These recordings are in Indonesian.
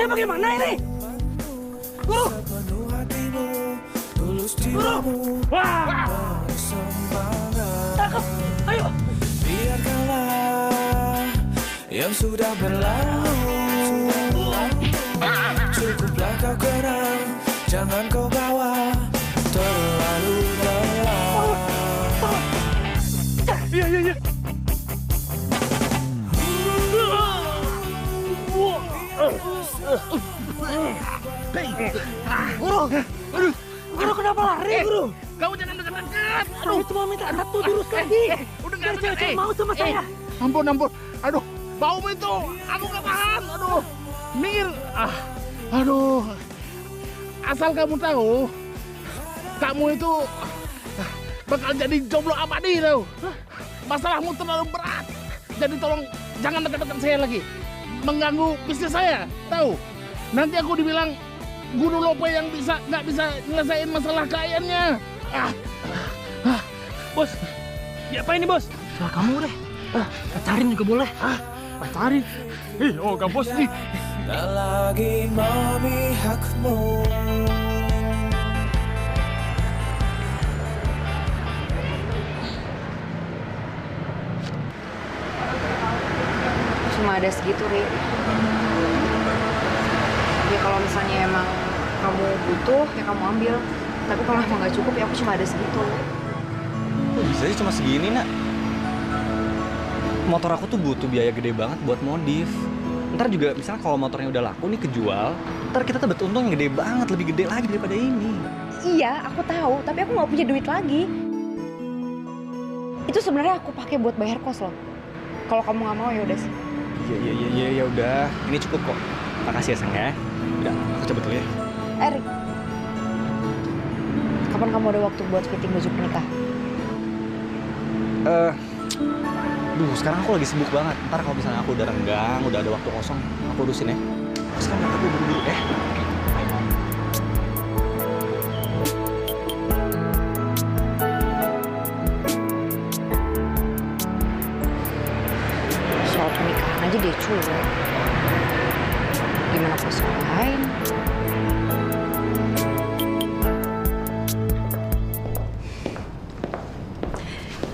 Saya bagaimana ini? Guru! Guru! Wah! Tangkap! Ayo! Biarkanlah yang sudah berlalu. Cukuplah kau kenang, jangan kau bawa terlalu dalam. Iya, iya, iya. Guru! Guru kenapa lari, Guru? Kamu jangan dekat-dekat. Saya cuma minta satu jurus lagi. Udah Biar nggak cewek mau sama saya. Ampun, ampun. Aduh, bau itu. Aku nggak tahan. Aduh, minggir. Aduh. Asal kamu tahu, kamu itu bakal jadi jomblo abadi tahu. Masalahmu terlalu berat. Jadi tolong jangan dekat-dekat saya lagi. Mengganggu bisnis saya, tahu? Nanti aku dibilang guru lope yang nggak bisa nyelesain masalah kliennya. Bos, ya apa ini, Bos? Salah kamu deh. Pacarin juga boleh. Pacarin? Oh, gak bos nih. Tak lagi memihakmu. Cuma ada segitu, Ri. Ya kalau misalnya emang kamu butuh, ya kamu ambil. Tapi kalau emang nggak cukup, ya aku cuma ada segitu. Kok bisa sih cuma segini, Nak? Motor aku tuh butuh biaya gede banget buat modif. Ntar juga misalnya kalau motornya udah laku nih kejual, ntar kita dapat untung yang gede banget, lebih gede lagi daripada ini. Iya, aku tahu. Tapi aku nggak punya duit lagi. Itu sebenarnya aku pakai buat bayar kos loh. Kalau kamu nggak mau, ya udah sih. Ya udah. Ini cukup kok. Makasih ya, Sang ya. Udah, aku cabut dulu ya. Erik, kapan kamu ada waktu buat fitting baju pernikahan? Sekarang aku lagi sibuk banget. Ntar kalau misalnya aku udah renggang, udah ada waktu kosong, aku urusin ya. Sekarang aku buru-buru ya. Soal pernikahan aja dia cuek. Gimana pas soal lain?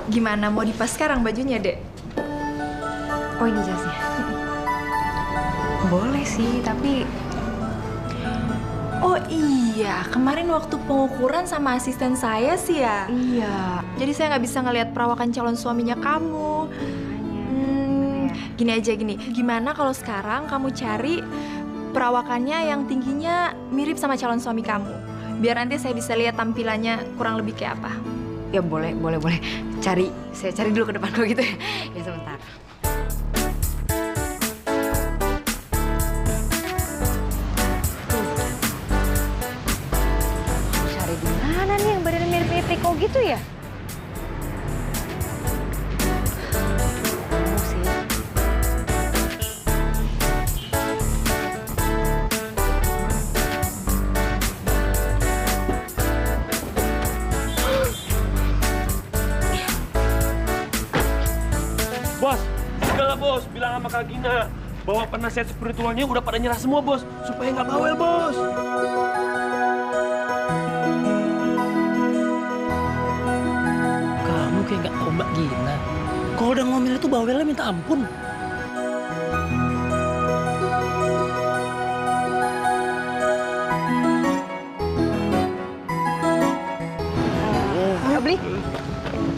Gimana, mau dipas sekarang bajunya, Dek? Oh, ini jasnya. Boleh sih, tapi... Oh iya, kemarin waktu pengukuran sama asisten saya sih ya? Iya. Jadi saya nggak bisa ngelihat perawakan calon suaminya kamu. Gini aja, gini. Gimana kalau sekarang kamu cari perawakannya yang tingginya mirip sama calon suami kamu? Biar nanti saya bisa lihat tampilannya kurang lebih kayak apa. Ya boleh. Saya cari dulu ke depan kalau gitu ya. Ya sebentar. Cari di mana nih yang badannya mirip-mirip Riko gitu ya? Kamu sih. Bos, udahlah bos, bilang sama Kak Gina bahwa penasihat spiritualnya udah pada nyerah semua, Bos, supaya nggak bawel, Bos. Kamu kayak nggak tahu Mbak Gina. Kalau udah ngomel itu bawelnya minta ampun. Beli,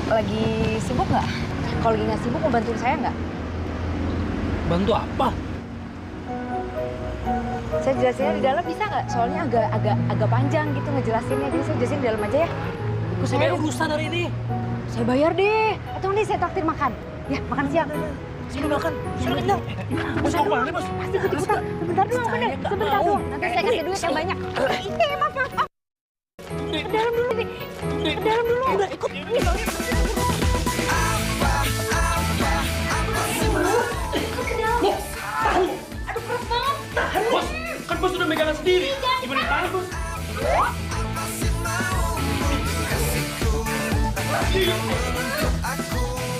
lagi sibuk nggak? Kalau lagi nggak sibuk, mau bantuin saya nggak? Bantu apa? Saya jelasinnya di dalam bisa nggak? Soalnya agak panjang gitu ngejelasinnya. Jadi saya jelasin di dalam aja ya. Ikut saya Kayak deh. urusan hari ini. Saya bayar deh. Atau nih saya traktir makan. Ya, makan siang. Sini makan. Sini kenyang. Bos mau kemana, Bos? Pasti ikut-ikutan. Sebentar doang, bener. Sebentar doang. Nanti saya kasih duit yang banyak. Maaf. Ke dalam dulu nih. Ke dalam dulu. Udah, ikut. Bos, kan Bos sudah megangan sendiri. Gimana tahan, Bos?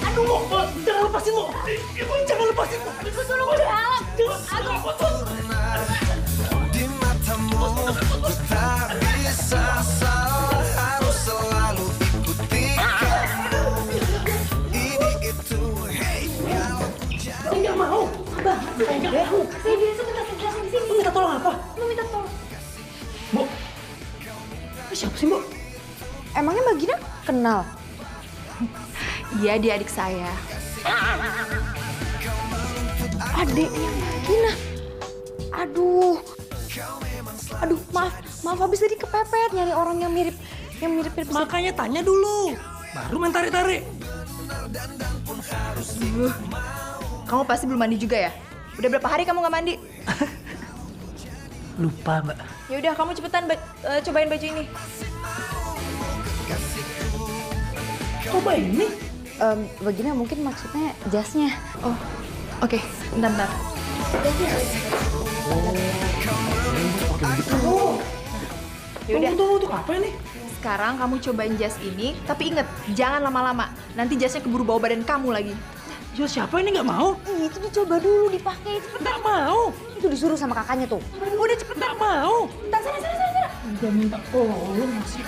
Aduh, Bos, jangan lepasin, Bos. Jangan lepasin, Bos. Tolong, udah. Aduh, Bos. Kenapa? Mau minta tolong. Bu, ini siapa sih, Bu? Emangnya Mbak Gina kenal? Iya, dia adik saya. Adiknya Mbak Gina. Aduh, maaf habis tadi kepepet nyari orang yang mirip. Makanya tanya dulu, baru main tarik-tarik. Kamu pasti belum mandi juga ya? Udah berapa hari kamu nggak mandi? Lupa, Mbak. Ya udah, kamu cepetan cobain baju ini. Coba ini. Mbak Gina mungkin maksudnya jasnya. Oh, oke. Bentar. Ya udah. Untuk apa ini? Sekarang kamu cobain jas ini, tapi inget, jangan lama-lama. Nanti jasnya keburu bawa badan kamu lagi. Ya siapa ini nggak mau? Itu dicoba dulu, dipakai cepet. Nggak mau. Itu disuruh sama kakaknya tuh. Udah cepet nggak mau. Sana. Udah minta tolong masih.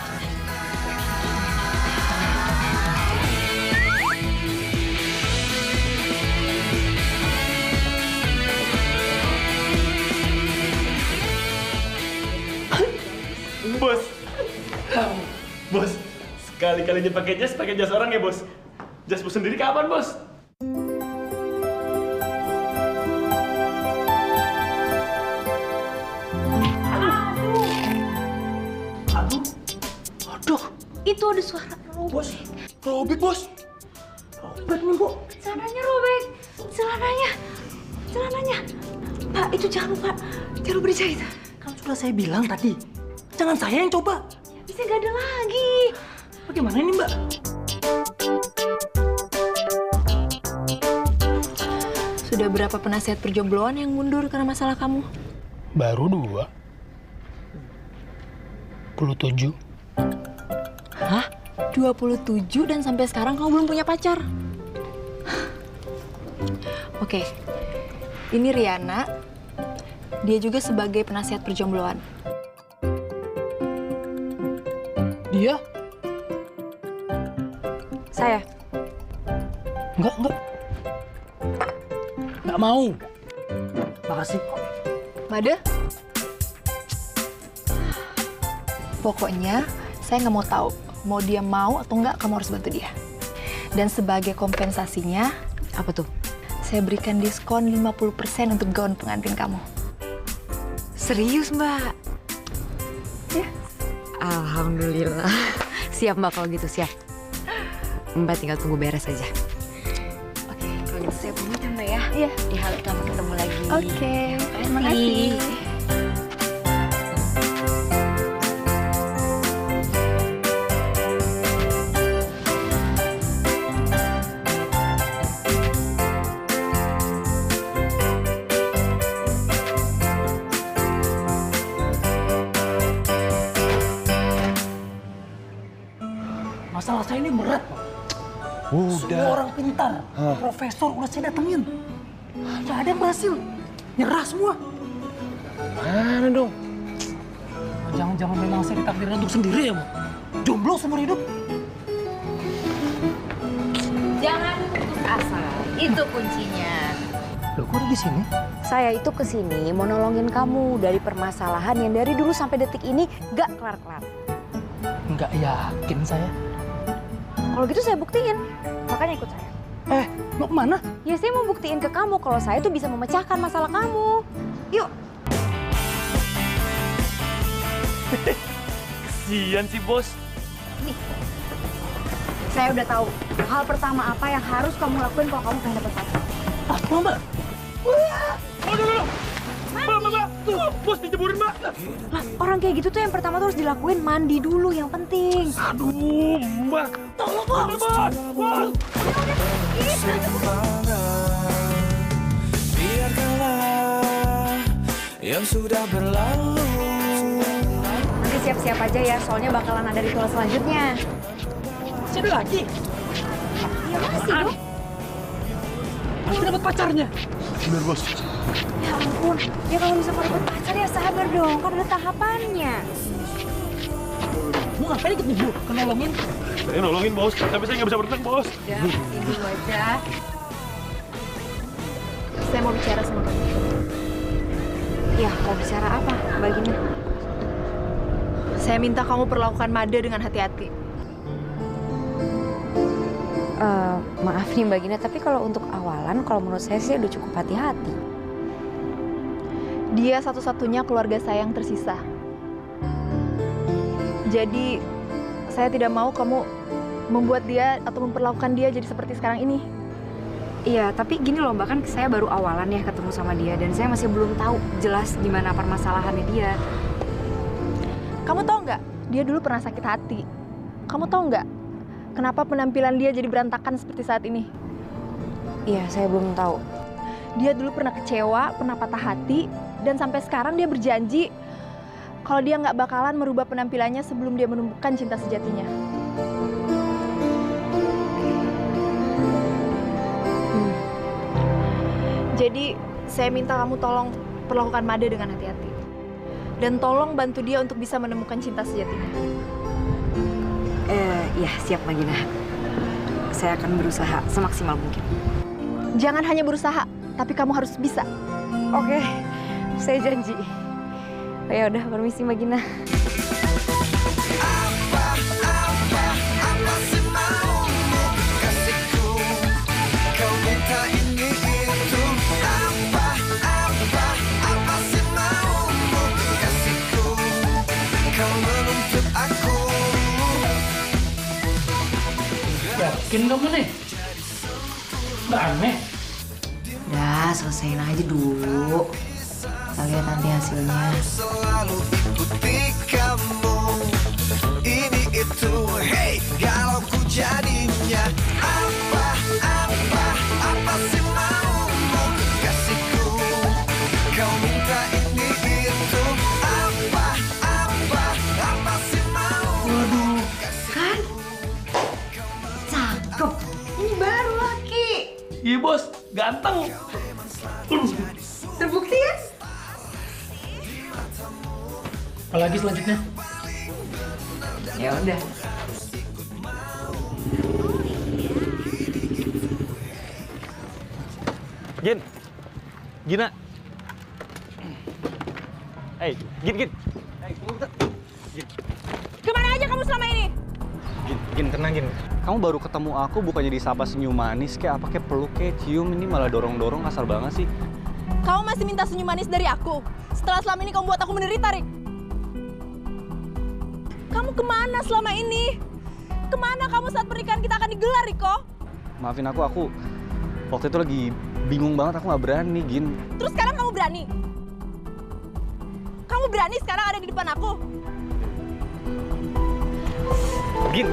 Bos, sekali-kalinya pakai jas orang ya, Bos. Jas bos sendiri kapan, Bos? Aduh, Itu ada suara Bos. Robek, Bos. Robek nih, Bu. Celananya robek. Celananya. Pak, itu jangan lupa dijahit. Kan sudah saya bilang tadi, jangan saya yang coba. Bisa nggak ada lagi. Bagaimana ini, Mbak? Sudah berapa penasihat perjombloan yang mundur karena masalah kamu? Baru 27. Hah? 27 dan sampai sekarang kamu belum punya pacar? Oke, ini Riana. Dia juga sebagai penasihat perjombloan. Dia? Saya. Enggak. Nggak mau. Makasih. Made? Pokoknya saya nggak mau tahu mau dia mau atau nggak, kamu harus bantu dia. Dan sebagai kompensasinya, Apa tuh? saya berikan diskon 50% untuk gaun pengantin kamu. Serius, Mbak? Ya. Alhamdulillah. Siap, Mbak, kalau gitu siap. Mbak tinggal tunggu beres aja. Oke, kalau gitu saya pamit ya, Mbak ya. Iya. Di hal utama ketemu lagi. Oke, terima kasih. Masalah saya ini berat, Pak. Semua orang pintar, profesor udah saya datengin. Nggak ada yang berhasil. Nyerah semua. Mana dong? Jangan-jangan memang saya ditakdirkan untuk sendiri ya, Bu? Jomblo seumur hidup. Jangan putus asa. Itu kuncinya. Loh, kok ada di sini? Saya itu kesini mau nolongin kamu dari permasalahan yang dari dulu sampai detik ini gak kelar-kelar. Nggak yakin saya. Kalau gitu saya buktiin. Makanya ikut saya. Mau kemana? Ya saya mau buktiin ke kamu kalau saya tuh bisa memecahkan masalah kamu. Yuk. Kesian sih, Bos. Nih. Saya udah tahu hal pertama apa yang harus kamu lakuin kalau kamu pengen dapet pacar. Apa, Mbak? Aduh. Mbak. Tuh, Bos dijeburin, Mbak. Lah, orang kayak gitu tuh yang pertama tuh harus dilakuin mandi dulu yang penting. Aduh, Mbak. Tolong, Bos. Biarkanlah yang sudah berlalu. Nanti siap-siap aja ya, soalnya bakalan ada ritual selanjutnya. Masih ada lagi? Ya masih dong. Masih dapat pacarnya? Bener, Bos. Ya ampun, ya kalau misalkan dapet pacar ya sabar dong, kan ada tahapannya. Mau ngapain ikut ibu? Kenolongin? Saya nolongin, Bos. Tapi saya nggak bisa berenang, Bos. Udah, ini dulu aja. Saya mau bicara sama kamu. Ya, mau bicara apa, Mbak Gina? Saya minta kamu perlakukan Made dengan hati-hati. Maaf nih Mbak Gina, tapi kalau untuk awalan, kalau menurut saya sih udah cukup hati-hati. Dia satu-satunya keluarga saya yang tersisa. Jadi, saya tidak mau kamu membuat dia atau memperlakukan dia jadi seperti sekarang ini. Iya, tapi gini loh Mbak, kan saya baru awalan ya ketemu sama dia dan saya masih belum tahu jelas gimana permasalahannya dia. Kamu tahu nggak, dia dulu pernah sakit hati. Kamu tahu nggak, kenapa penampilan dia jadi berantakan seperti saat ini? Iya, saya belum tahu. Dia dulu pernah kecewa, pernah patah hati, dan sampai sekarang dia berjanji kalau dia nggak bakalan merubah penampilannya sebelum dia menemukan cinta sejatinya. Jadi, saya minta kamu tolong perlakukan Made dengan hati-hati. Dan tolong bantu dia untuk bisa menemukan cinta sejatinya. Ya siap Mbak Gina. Saya akan berusaha semaksimal mungkin. Jangan hanya berusaha, tapi kamu harus bisa. Oke, saya janji. Ya udah, permisi Mbak Gina. Apa sih maumu kasihku? Kau minta ini itu. Apa sih maumu kasihku? Kau menuntut aku. Yakin kamu nih? Nggak aneh? Ya, selesaiin aja dulu. Kita lihat nanti hasilnya. Selalu ikuti kamu. Ini itu, hey, kalau ku jadinya apa sih maumu kasihku? Kau minta ini itu. Apa sih maumu? Waduh, Kan? Cakep. Ini baru laki. Iya bos, ganteng. Terbukti ya? apalagi selanjutnya? Ya udah. Gina. Hey, Gin. Hey, Kemana aja kamu selama ini? Gin, tenang Gin. Kamu baru ketemu aku bukannya disapa senyum manis kayak apa kayak peluk kayak cium, ini malah dorong-dorong kasar banget sih. Kamu masih minta senyum manis dari aku? Setelah selama ini kamu buat aku menderita, Rik. Kamu kemana selama ini? Kemana kamu saat pernikahan kita akan digelar, Riko? Maafin aku waktu itu lagi bingung banget, aku nggak berani, Gin. Terus sekarang kamu berani? Kamu berani sekarang ada di depan aku? Gin,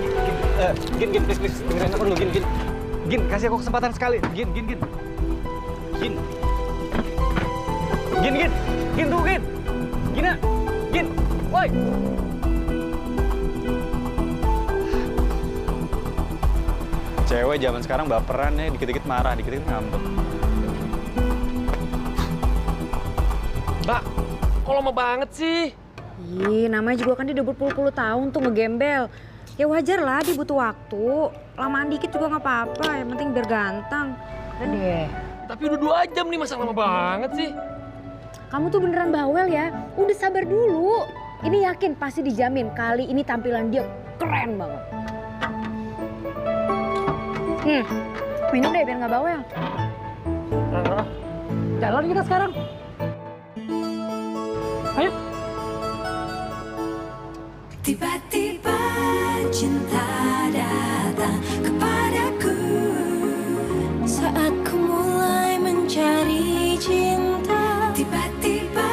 please, dengerin aku dulu, Gin. Gin, kasih aku kesempatan sekali, Gin. Gin, tunggu, Gin. Gina, Gin, woi. Cewek zaman sekarang baperan ya, dikit-dikit marah, dikit-dikit ngambek. Mbak, kok lama banget sih? Ih, namanya juga kan dia udah berpuluh-puluh tahun tuh ngegembel. Ya wajar lah, dia butuh waktu. Lamaan dikit juga nggak apa-apa, yang penting biar ganteng. Udah deh. Tapi udah 2 jam nih, masa lama banget sih? Kamu tuh beneran bawel ya. Udah sabar dulu. Ini yakin pasti dijamin kali ini tampilan dia keren banget. Minum deh biar nggak bawel. Jalan kita sekarang. Ayo. Tiba-tiba cinta datang kepadaku saat ku mulai mencari cinta. Tiba-tiba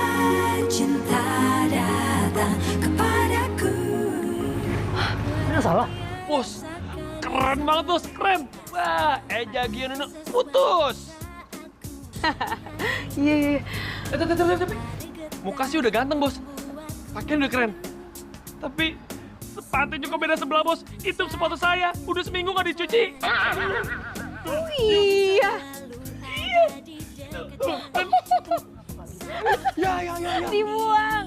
cinta datang kepadaku. Ada salah? Bos, keren banget bos, keren. Wah, Eja Giono putus. Iya. Tapi muka sih udah ganteng bos, pakaian udah keren. Tapi sepatu juga beda sebelah bos. Itu sepatu saya, udah seminggu nggak dicuci. Iya. Ya. Dibuang.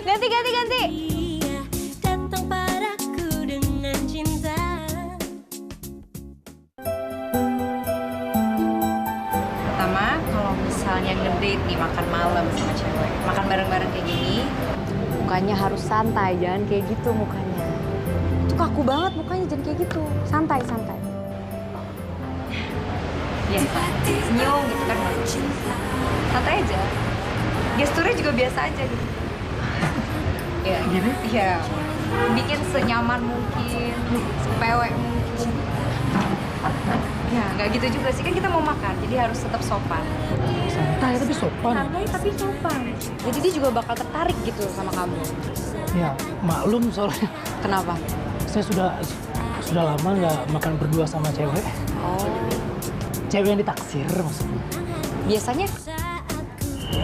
Ganti. Datang padaku dengan cinta. Pertama, kalau misalnya date nih, makan malam sama cewek. Makan bareng-bareng kayak gini, mukanya harus santai, jangan kayak gitu mukanya. Itu kaku banget mukanya, jangan kayak gitu. Santai. Ya, senyum gitu kan. Santai aja. Gesturnya juga biasa aja gitu. Ya, gini? Iya. Bikin senyaman mungkin, sepewek mungkin. Ya, nggak gitu juga sih. Kan kita mau makan, jadi harus tetap sopan. Santai tapi sopan. Santai tapi sopan. Jadi dia juga bakal tertarik gitu sama kamu. Ya, maklum soalnya. Kenapa? Saya sudah lama nggak makan berdua sama cewek. Oh. Cewek yang ditaksir maksudnya. Biasanya?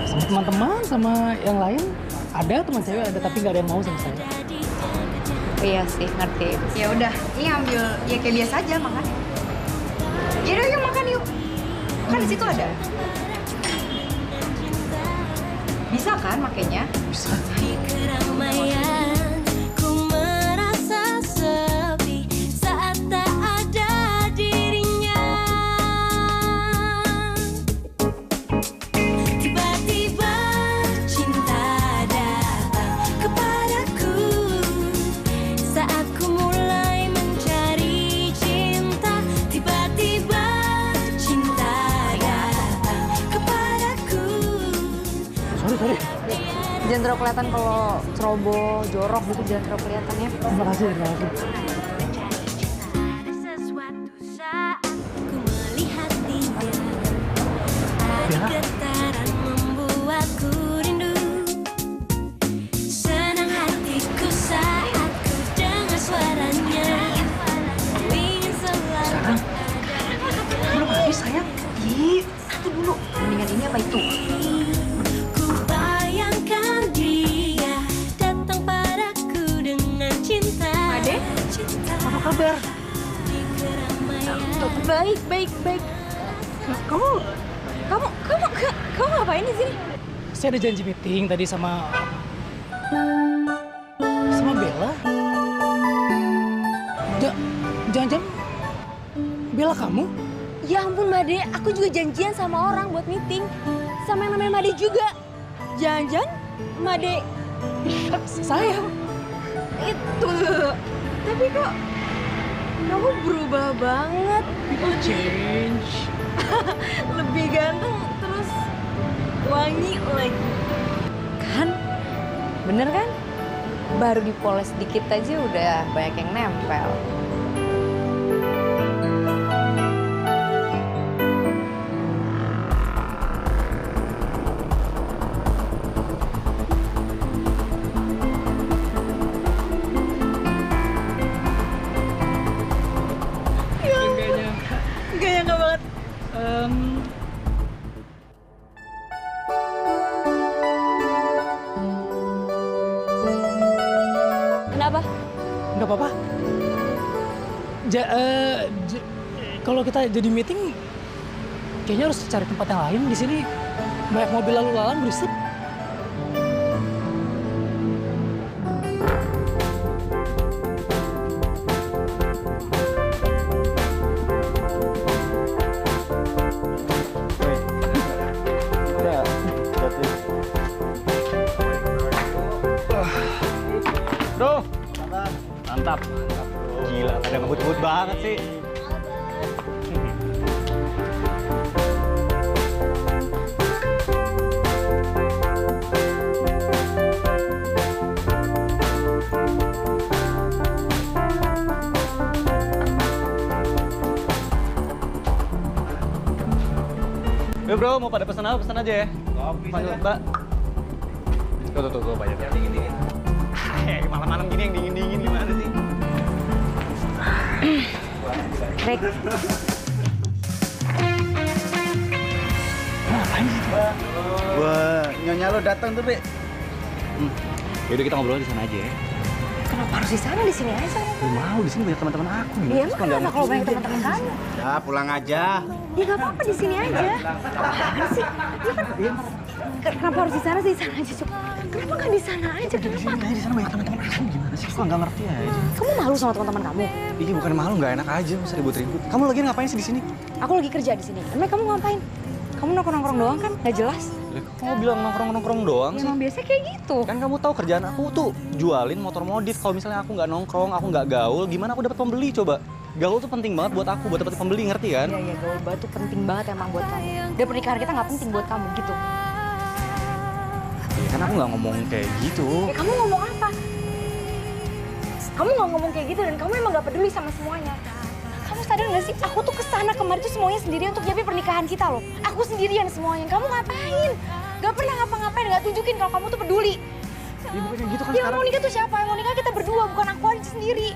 Sama teman-teman, sama yang lain. Ada teman cewek ada, tapi nggak ada yang mau sama saya. Iya sih, ngerti. Ya udah, ini ambil ya kayak biasa aja makan. Yaudah, yuk makan yuk. Kan di situ ada. Bisa kan makanya? Bisa. Di keramaian ku merasa sepi saat tak ada dirinya. Tiba-tiba cinta datang kepadaku saat ku mulai mencari cinta. Tiba-tiba cinta datang kepadaku. Sorry. Jangan terlalu kelihatan kalau ceroboh, jorok gitu, jangan terlalu kelihatan ya. Terima kasih. Ada sesuatu saat ku melihat dia. Ada getaran membuatku rindu. Senang hatiku saat ku dengar suaranya. Ku ingin selalu. Belum habis sayang. Satu dulu. Mendingan ini apa itu? Ku bayangkan dia datang padaku dengan cinta. Ade? Apa kabar? Baik. Kamu ngapain di sini? Saya ada janji meeting tadi sama Bella. Jangan-jangan Bella kamu? Ya ampun Made, aku juga janjian sama orang buat meeting. Sama yang namanya Made juga. Jangan-jangan Made Saya. itu. Tapi kok kamu berubah banget. People change. Lebih ganteng terus wangi lagi. Kan? Bener kan? Baru dipoles dikit aja udah banyak yang nempel. Gak nyangka banget. Kenapa? Nggak apa-apa. Kalau kita jadi meeting, kayaknya harus cari tempat yang lain. Di sini banyak mobil lalu lalang berisik. Bro, mantap. Gila, ada ngebut-ngebut banget sih. Yuk bro, mau pada pesan apa? Pesan aja ya. Kopi aja. Mbak. Tuh, banyak. Yang dingin-dingin. Malam-malam gini yang dingin-dingin gimana sih? Rek. Ngapain sih? Wah, nyonya lo datang tuh, Dek. Yaudah kita ngobrol di sana aja ya. Kenapa harus di sana? Di sini aja. Lu mau di sini banyak teman-teman aku. Iya, emang kenapa kalau banyak teman-teman kamu? Ya, pulang aja. Ya nggak apa-apa di sini aja. Apaan sih? Ya kan? Kenapa harus di sana sih? Di sana aja, Cuk. Kenapa nggak di sana aja? Kenapa? Di sana banyak teman-teman aku gimana sih? Kok nggak ngerti aja? Kamu malu sama teman-teman kamu? Iya bukan malu, nggak enak aja masa ribut-ribut. Kamu lagi ngapain sih di sini? Aku lagi kerja di sini. Emang kamu ngapain? Kamu nongkrong-nongkrong doang kan? Nggak jelas. Kamu bilang nongkrong-nongkrong doang Ya sih. emang biasanya kayak gitu. Kan kamu tahu kerjaan aku tuh jualin motor modif. Kalau misalnya aku nggak nongkrong, aku nggak gaul, gimana aku dapat pembeli coba? Gaul tuh penting banget buat aku, buat dapat pembeli, ngerti kan? Iya, gaul banget tuh penting banget emang buat kamu. Dan pernikahan kita nggak penting buat kamu gitu. Ya, kan aku nggak ngomong kayak gitu. Ya kamu ngomong apa? Kamu nggak ngomong kayak gitu dan kamu emang nggak peduli sama semuanya. Kamu sadar nggak sih? Aku tuh kesana kemarin tuh semuanya sendirian untuk nyiapin pernikahan kita loh. Aku sendirian semuanya. Kamu ngapain? Gak pernah ngapa-ngapain, gak tunjukin kalau kamu tuh peduli. Ya bukannya gitu kan Yang sekarang. mau nikah tuh siapa? Yang mau nikah kita berdua, bukan aku aja sendiri.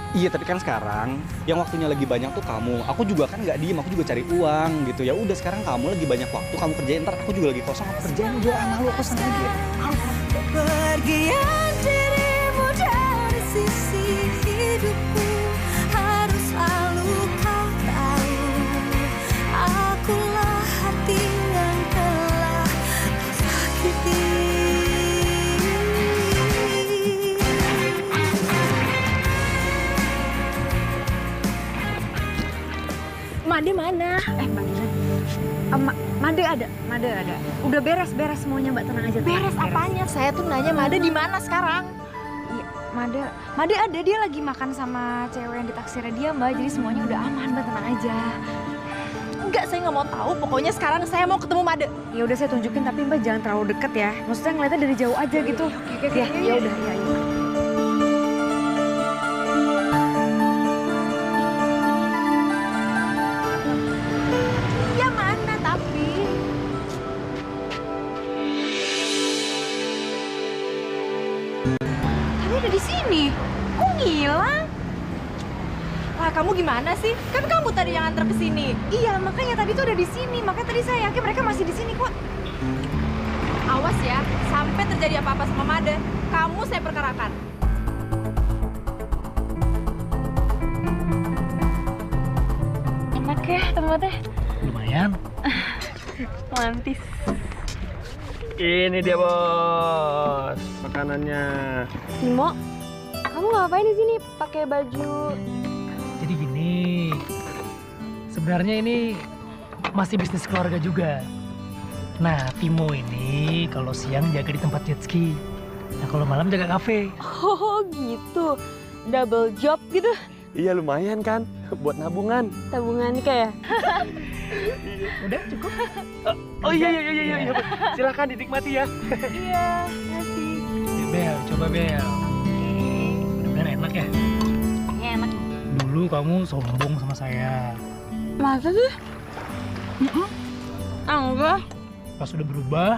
Iya, tapi kan sekarang yang waktunya lagi banyak tuh kamu. Aku juga kan nggak diem, aku juga cari uang gitu. Ya udah sekarang kamu lagi banyak waktu, kamu kerjain. Ntar aku juga lagi kosong, aku kerjain juga. Malu aku sana lagi ya. Pergian dirimu dari sisi hidupku harus selalu kau tahu. Akulah hati yang telah kau sakiti. Made mana? Made ada. Udah beres semuanya, Mbak, tenang aja. Beres apanya? Saya tuh nanya Made di mana sekarang? Iya, Made ada, dia lagi makan sama cewek yang ditaksirnya dia, Mbak. Jadi semuanya udah aman, Mbak, tenang aja. Enggak, saya nggak mau tahu. Pokoknya sekarang saya mau ketemu Made. Ya udah saya tunjukin, tapi Mbak jangan terlalu deket ya. Maksudnya ngeliatnya dari jauh aja gitu. Ya udah, ya. Ya mana tapi? Tadi ada di sini. Kok ngilang? Wah, kamu gimana sih? Kan kamu tadi yang antar ke sini. Iya, makanya tadi tuh udah di sini. Makanya tadi saya yakin mereka masih di sini kok. Awas ya, sampai terjadi apa-apa sama Made, kamu saya perkarakan. Enak ya tempatnya? Lumayan. Mantis. Ini dia bos, makanannya. Timo, kamu ngapain di sini pakai baju? Jadi gini, sebenarnya ini masih bisnis keluarga juga. Nah, Timo ini kalau siang jaga di tempat jet ski. Nah, kalau malam jaga kafe. Oh gitu, double job gitu, Iya lumayan kan, buat nabungan. tabungan nikah ya? Udah cukup? Oh iya. Silakan dinikmati ya. Iya, kasih. Bel, coba Bel. Mudah-mudahan enak ya. Enak. Dulu kamu sombong sama saya. Masa sih? Enggak. Pas udah berubah,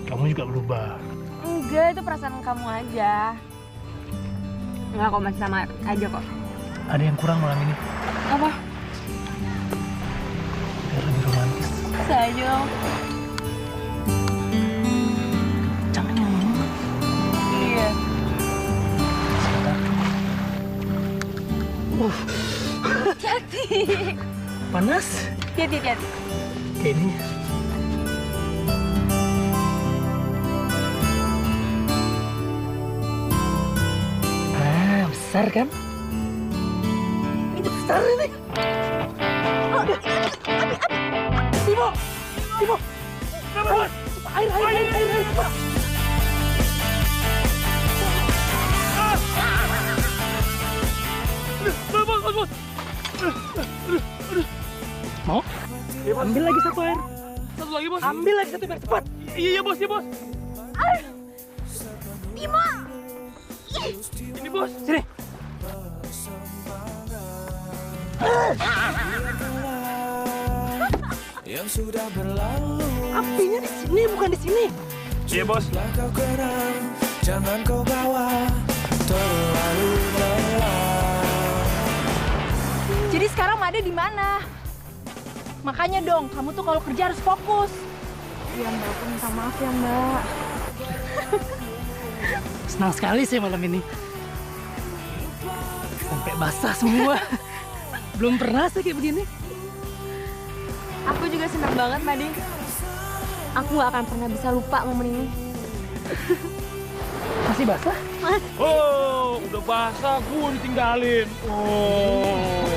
kamu juga berubah. Enggak, itu perasaan kamu aja. Enggak kok, masih sama aja kok. Ada yang kurang malam ini. Apa? Biar lebih romantis. Saja dong. Jangan yang ini. Iya. Hati-hati. Panas? Hati-hati. Kayak ini. Besar kan? Ini besar ini. Timo! Air. Bos. Mau? Ambil lagi satu air. Satu lagi bos. Ambil lagi satu biar cepat. Iya bos, ya bos. Timo! Ini bos. Sini. Yang sudah berlalu, Apinya di sini bukan di sini. Iya bos. kau kenang, jangan kau bawa terlalu dalam. Jadi sekarang Made di mana? Makanya dong, kamu tuh kalau kerja harus fokus. Iya Mbak, aku minta maaf ya Mbak. Senang sekali sih malam ini. Sampai basah semua. Belum pernah sih kayak begini. Aku juga senang banget, Made. Aku nggak akan pernah bisa lupa momen ini. Masih basah? Oh, udah basah, gue ditinggalin. Oh.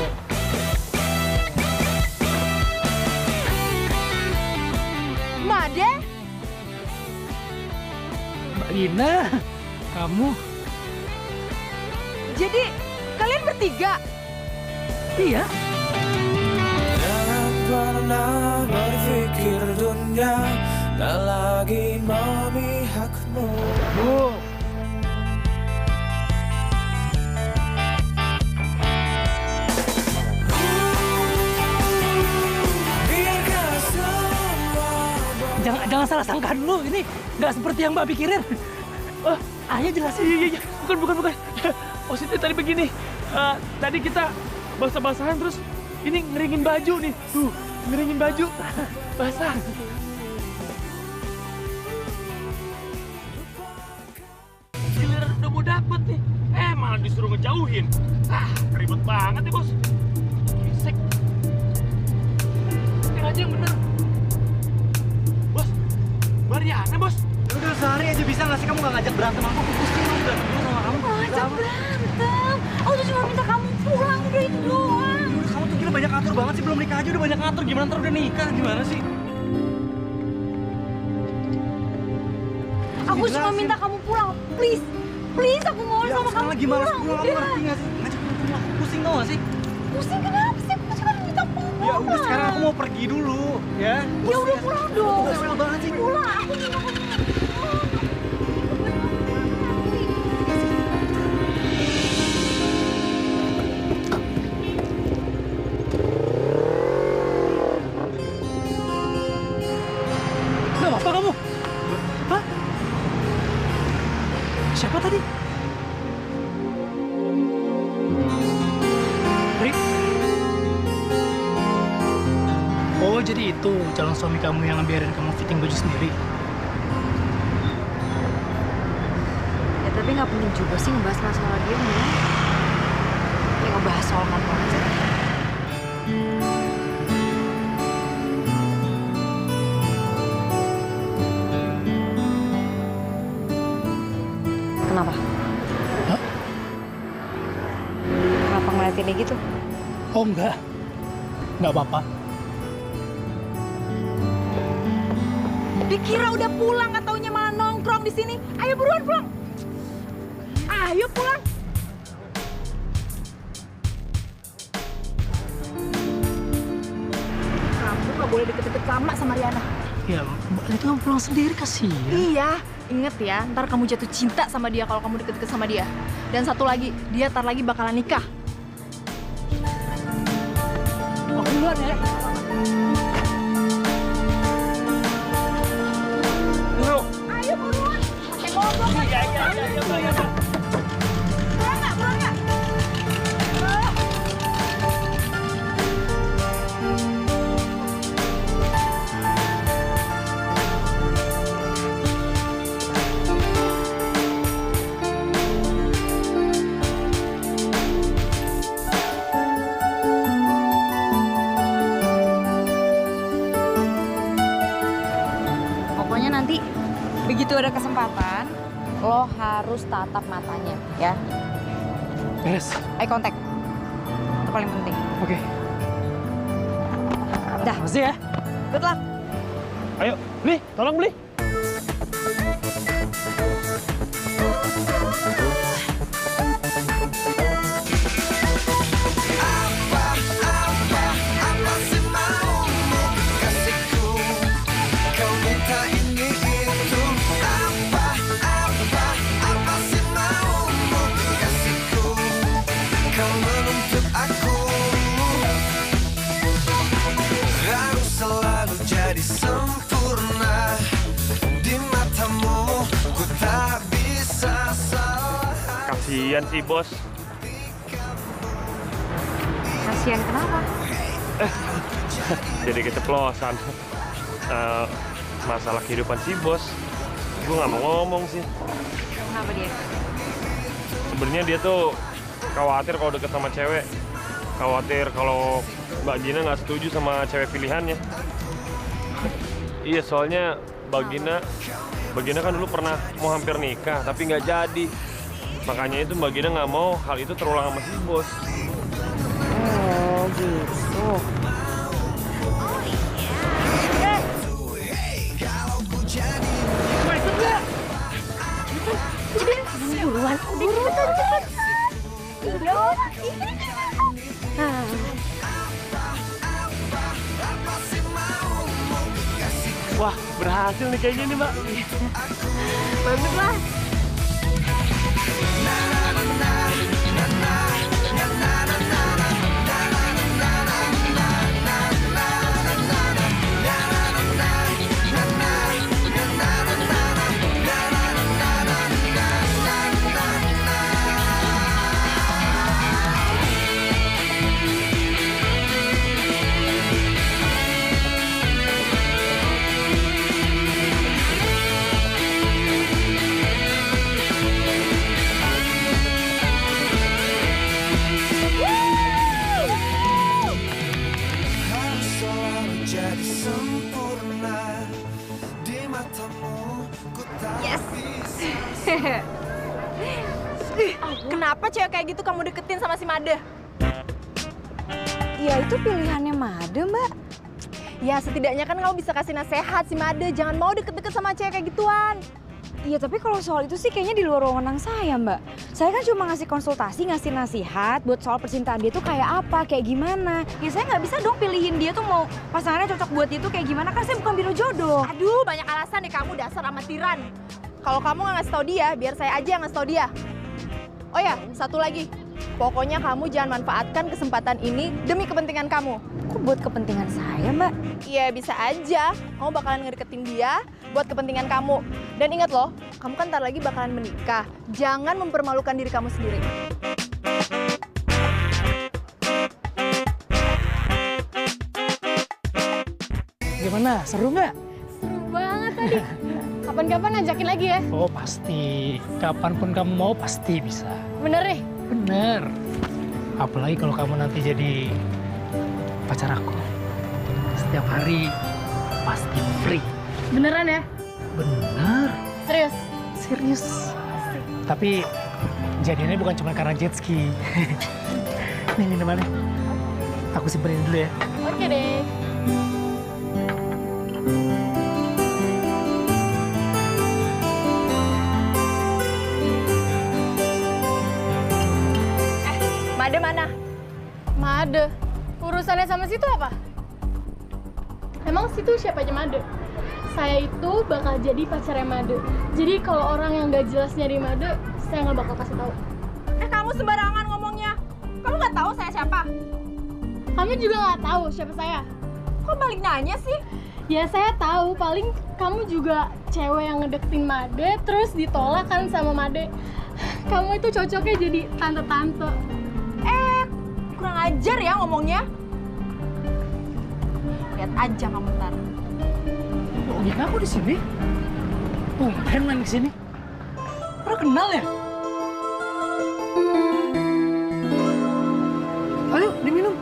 Lina, kamu? Jadi kalian bertiga? Iya. Jangan pernah berpikir dunia tak lagi memihakmu. Bu, Biarkan semua Jangan salah sangka dulu, ini nggak seperti yang Mbak pikirin. Ayo jelasin. Iya. Bukan. Maksudnya tadi begini. Tadi kita basah-basahan terus ini ngeringin baju nih. Tuh, ngeringin baju. Basah. Giliran udah mau dapet nih. Malah disuruh ngejauhin. Ribet banget ya, Bos. Risik. Ini aja yang bener. Bos, Mariana, Bos. Udah sehari aja bisa nggak sih kamu nggak ngajak berantem aku? Pusing aku berantem dulu sama kamu. Ngajak berantem. Aku tuh cuma minta kamu pulang, udah itu doang. Udah, kamu tuh gila banyak ngatur banget sih, belum nikah aja udah banyak ngatur. Gimana ntar udah nikah? Gimana sih? Aku cuma minta kamu pulang, please. Please, aku mohon Ya, sama aku sekarang kamu lagi malas pulang. pulang, kamu ngerti nggak sih? Ngajak pulang, aku pusing tau nggak sih? Pusing kenapa sih? Aku cuma minta pulang. Ya udah sekarang aku mau pergi dulu, ya. Ya udah pulang dong. Udah senang banget sih. Pulang, aku minta kamu pulang. Nggak apa-apa kamu? Hah? Siapa tadi? Rik? Oh, jadi itu calon suami kamu yang biarin kamu fitting baju sendiri? Ya tapi nggak penting juga sih ngebahas masalah dia, nih. Ya ngebahas soal kamu aja. Kenapa? Hah? Kenapa ngeliatinnya gitu? Oh, enggak. Nggak apa-apa. Dikira udah pulang, kataunya malah nongkrong di sini. Ayo buruan pulang. Ayo pulang. Kamu nggak boleh deket-deket lama sama Riana. Ya, Mbak itu kamu pulang sendiri kasihan. Iya, inget ya, ntar kamu jatuh cinta sama dia kalau kamu deket-deket sama dia. Dan satu lagi, dia ntar lagi bakalan nikah. Aku duluan ya. Ayo buruan. Pakai ngomong. Iya. Buruan nggak? Pokoknya nanti begitu ada kesempatan, lo harus tatap matanya, ya. Beres. Eye contact. Itu paling penting. Oke. Dah. Makasih ya. Good luck. Ayo, beli, tolong beli. Apa sih maumu kasihku? Kau minta ini itu. Apa sih maumu kasihku? Kau menuntut aku harus selalu jadi sempurna di matamu. Ku tak bisa salah. Kasihan sih, Bos. Kasihan kenapa? Jadi keceplosan. Masalah kehidupan si Bos. Gue nggak mau ngomong sih. Kenapa dia? Sebenarnya dia tuh khawatir kalau deket sama cewek. Khawatir kalau Mbak Gina nggak setuju sama cewek pilihannya. Iya, soalnya Mbak Gina kan dulu pernah mau hampir nikah, tapi nggak jadi. Makanya itu Mbak Gina nggak mau hal itu terulang sama si Bos. Oh gitu. Wah, berhasil nih kayaknya nih, Mbak. Bagus lah. Harus selalu jadi sempurna di matamu, ku tak bisa. Kenapa cewek kayak gitu kamu deketin sama si Made? Ya itu pilihannya Made, Mbak. Ya setidaknya kan kamu bisa kasih nasihat si Made, jangan mau deket-deket sama cewek kayak gituan. Iya, tapi kalau soal itu sih kayaknya di luar wewenang saya, Mbak. Saya kan cuma ngasih konsultasi, ngasih nasihat buat soal percintaan dia tuh kayak apa, kayak gimana. Ya saya nggak bisa dong pilihin dia tuh mau pasangannya cocok buat dia tuh kayak gimana, kan saya bukan biro jodoh. Aduh, banyak alasan nih kamu, dasar amatiran. Kalau kamu nggak ngasih tau dia, biar saya aja yang ngasih tau dia. Oh ya, satu lagi. Pokoknya kamu jangan manfaatkan kesempatan ini demi kepentingan kamu. Kok buat kepentingan saya, Mbak? Iya, bisa aja. Kamu bakalan ngedeketin dia buat kepentingan kamu. Dan ingat loh, kamu kan ntar lagi bakalan menikah. Jangan mempermalukan diri kamu sendiri. Gimana? Seru nggak? Seru banget tadi. Kapan-kapan ajakin lagi ya? Oh pasti. Kapanpun kamu mau pasti bisa. Bener nih? Bener. Apalagi kalau kamu nanti jadi pacar aku. Setiap hari pasti free. Beneran ya? Bener. Serius? Serius. Tapi jadinya bukan cuma karena jet ski. Nih minumannya. Aku simpenin dulu ya. Oke deh. Made mana? Made. Urusannya sama situ apa? Emang situ siapa aja Made? Saya itu bakal jadi pacarnya Made. Jadi kalau orang yang gak jelas nyari Made, saya nggak bakal kasih tahu. Kamu sembarangan ngomongnya. Kamu nggak tahu saya siapa? Kamu juga nggak tahu siapa saya. Kok balik nanya sih? Ya saya tahu, paling kamu juga cewek yang ngedeketin Made, terus ditolak kan sama Made. Kamu itu cocoknya jadi tante-tante. Kurang ajar ya ngomongnya. Lihat aja kamu ntar. Oh, gini aku di sini? Main main ke sini. Orang kenal ya? Ayo, diminum.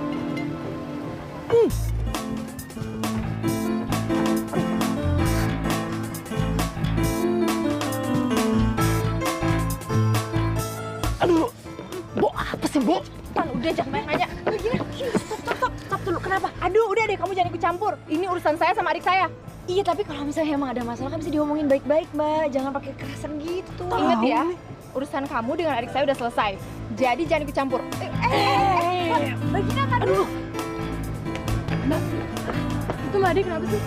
Aduh, Bo, apa sih, Bo? Udah jangan banyak nanya. Gini, stop dulu. Kenapa? Aduh, udah deh kamu jangan ikut campur. Ini urusan saya sama adik saya. Iya, tapi kalau misalnya emang ada masalah kan bisa diomongin baik-baik, Mbak. Jangan pakai kekerasan gitu. Ingat ya, urusan kamu dengan adik saya udah selesai. Jadi jangan ikut campur. Begini apa dulu? Mbak, itu Made kenapa sih?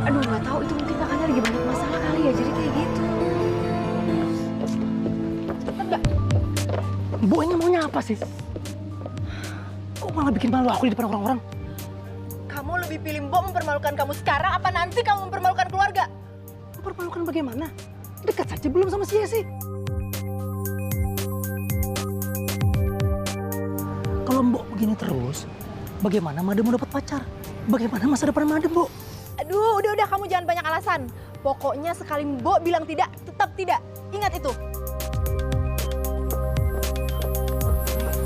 Aduh, nggak tahu, itu mungkin kakaknya lagi banyak masalah kali ya, jadi kayak gitu. Bo, ini maunya apa sih? Kok malah bikin malu aku di depan orang-orang? Kamu lebih pilih Mbok mempermalukan kamu sekarang apa nanti kamu mempermalukan keluarga? Mempermalukan bagaimana? Dekat saja belum sama si Yesi. Kalau Mbok begini terus, bagaimana Made mau dapat pacar? Bagaimana masa depan Made, Mbok? Aduh, udah kamu jangan banyak alasan. Pokoknya sekali Mbok bilang tidak, tetap tidak. Ingat itu.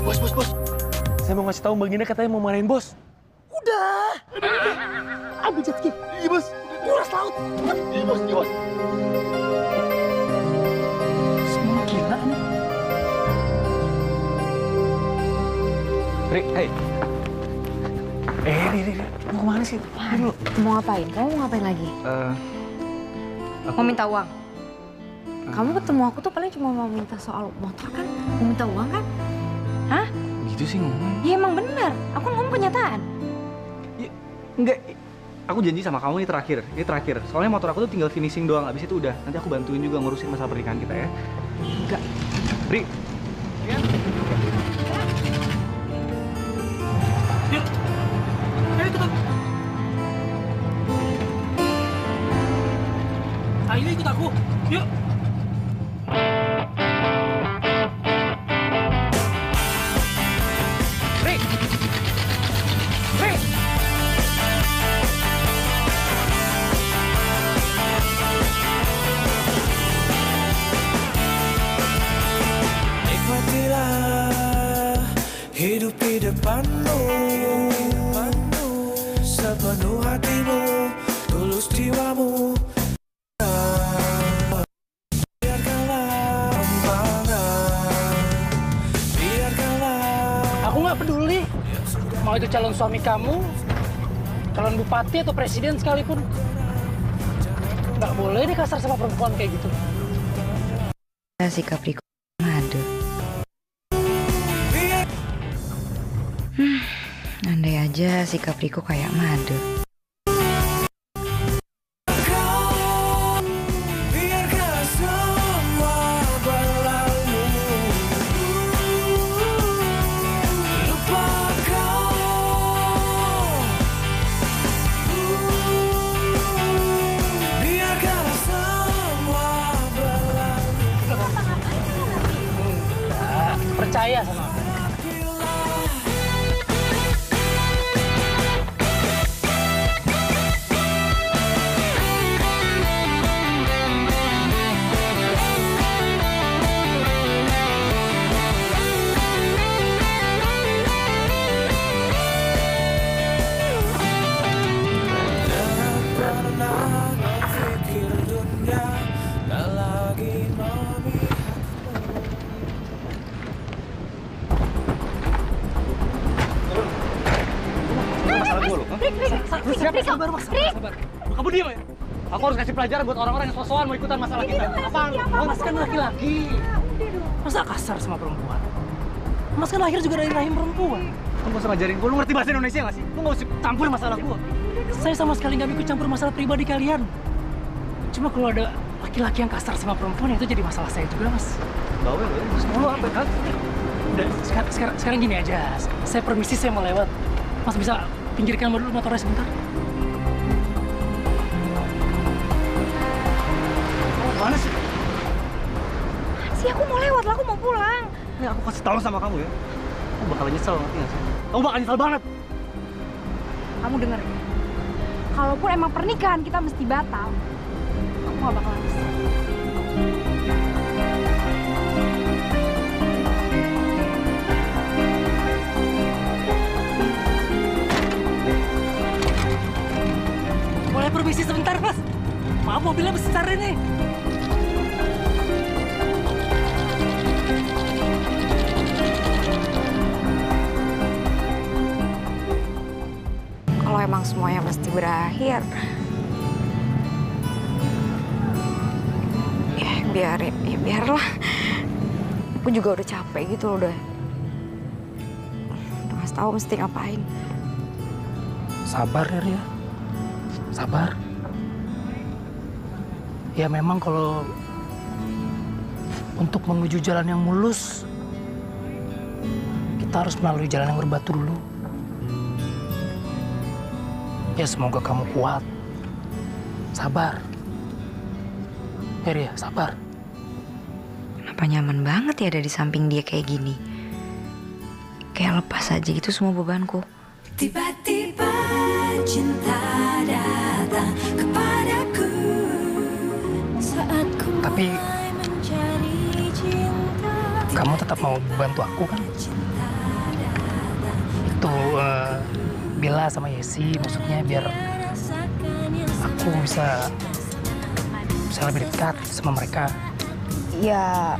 Bos. Saya mau ngasih tahu Mbak Gina katanya mau marahin bos. Udah. Ambil jet ski. Iya, Bos. Kuras laut. Iya, Bos. Semua gila nih. Rik, hey. Rik. Mau kemana sih? Mau ngapain? Kamu mau ngapain lagi? Mau minta uang? Kamu ketemu aku tuh paling cuma mau minta soal motor kan? Mau minta uang kan? Hah? Gitu sih ngomong. Iya emang bener. Aku ngomong kenyataan. Ya, enggak. Aku janji sama kamu ini terakhir. Soalnya motor aku tuh tinggal finishing doang, abis itu udah. Nanti aku bantuin juga ngurusin masalah pernikahan kita ya. Enggak. Ri. Yuk. Ayo ikut aku. Ayo ikut aku. Yuk. Ri. Ri. Nikmatilah hidup di depanmu, sepenuh hatimu, tulus jiwamu. Aku nggak peduli mau itu calon suami kamu, calon bupati atau presiden sekalipun. Nggak boleh deh kasar sama perempuan kayak gitu. Sikap Riko ada. Andai aja sikap Riko kayak Made. Percaya sama aku. Sabar. Kamu diam ya? Aku harus kasih pelajaran buat orang-orang yang sosokan mau ikutan masalah kita. Apaan? Mas kan laki-laki. Masa kasar sama perempuan? Mas kan lahir juga dari rahim perempuan. Kamu gak usah ngajarin gue, lu ngerti bahasa Indonesia gak sih? Lu gak usah campur masalah gue. Saya sama sekali nggak ikut campur masalah pribadi kalian. Cuma kalau ada laki-laki yang kasar sama perempuan, itu jadi masalah saya juga, Mas. Bawel ya? Terus mau lu apa kan? Udah, sekarang gini aja. Saya permisi, saya mau lewat. Mas bisa pinggirkan dulu motornya sebentar? Mana sih? Sih aku mau lewat lah, aku mau pulang. Ini aku kasih tahu sama kamu ya. Kamu bakal nyesel nanti nggak sih? Kamu bakal nyesel banget. Kamu denger ya? Kalaupun emang pernikahan kita mesti batal, aku gak bakalan bisa. Boleh permisi sebentar, Mas? Maaf, mobilnya besar ini. Kalau emang semuanya mesti berakhir, ya biarlah. Aku juga udah capek gitu loh, udah nggak tahu mesti ngapain. Sabar ya, Ria. Sabar. Ya memang kalau untuk menuju jalan yang mulus, kita harus melalui jalan yang berbatu dulu. Ya semoga kamu kuat. Sabar. Ya Ria, sabar. Kenapa nyaman banget ya ada di samping dia kayak gini? Kayak lepas aja gitu semua bebanku. Tiba-tiba cinta datang kepadaku saat ku Tapi mulai mencari cinta. kamu tetap mau bantu aku kan? Itu Bella sama Yesi, maksudnya biar aku bisa lebih dekat sama mereka. Ya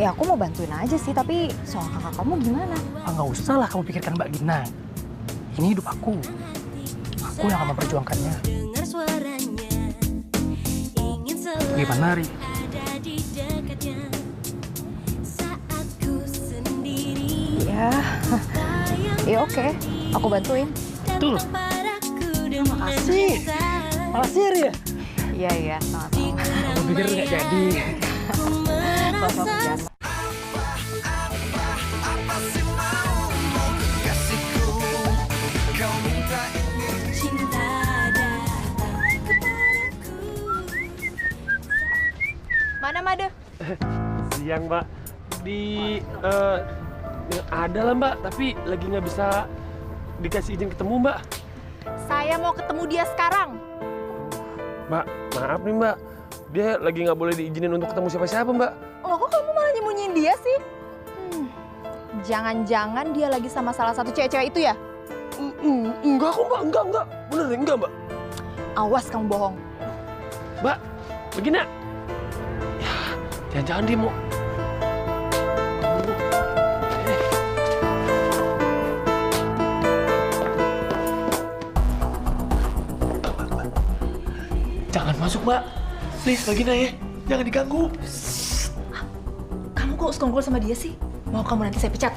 aku mau bantuin aja sih, tapi soal kakak kamu gimana? Nggak usah lah kamu pikirkan Mbak Gina. Ini hidup aku. Aku yang akan memperjuangkannya. Dengar suaranya ingin selalu Gimana, Ri? ada Oke, aku bantuin. Tuh. Makasih. Makasih ya. Iya, sama-sama. Aku pikir nggak jadi. Mana Made? Siang, Mbak. Ada lah, Mbak. Tapi lagi nggak bisa dikasih izin ketemu, Mbak. Saya mau ketemu dia sekarang. Mbak, maaf nih, Mbak. Dia lagi nggak boleh diizinin untuk ketemu siapa-siapa, Mbak. Loh, kok kamu malah nyembunyiin dia sih? Jangan-jangan dia lagi sama salah satu cewek-cewek itu ya? Enggak kok, Mbak. Enggak. Bener deh, enggak, Mbak. Awas kamu bohong. Mbak, begini ya. Jangan-jangan dia mau... Jangan masuk, Mbak. Please, Regina ya. Jangan diganggu. Kamu kok sekongkol sama dia sih? Mau kamu nanti saya pecat?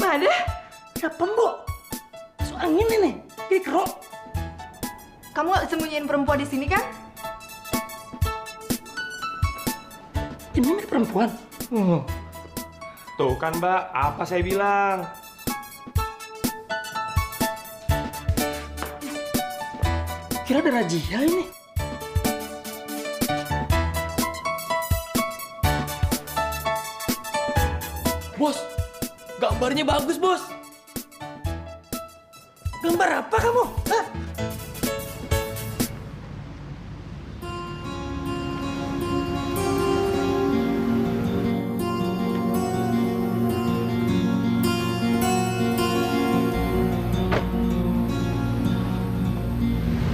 Made, siapa Mbok? Masuk angin ini, kayak kerok. Kamu gak sembunyiin perempuan di sini kan? Ini mirip perempuan. Tuh kan, Mbak. Apa saya bilang? Kira ada razia ini. Bos, gambarnya bagus, Bos. Gambar apa kamu? Hah?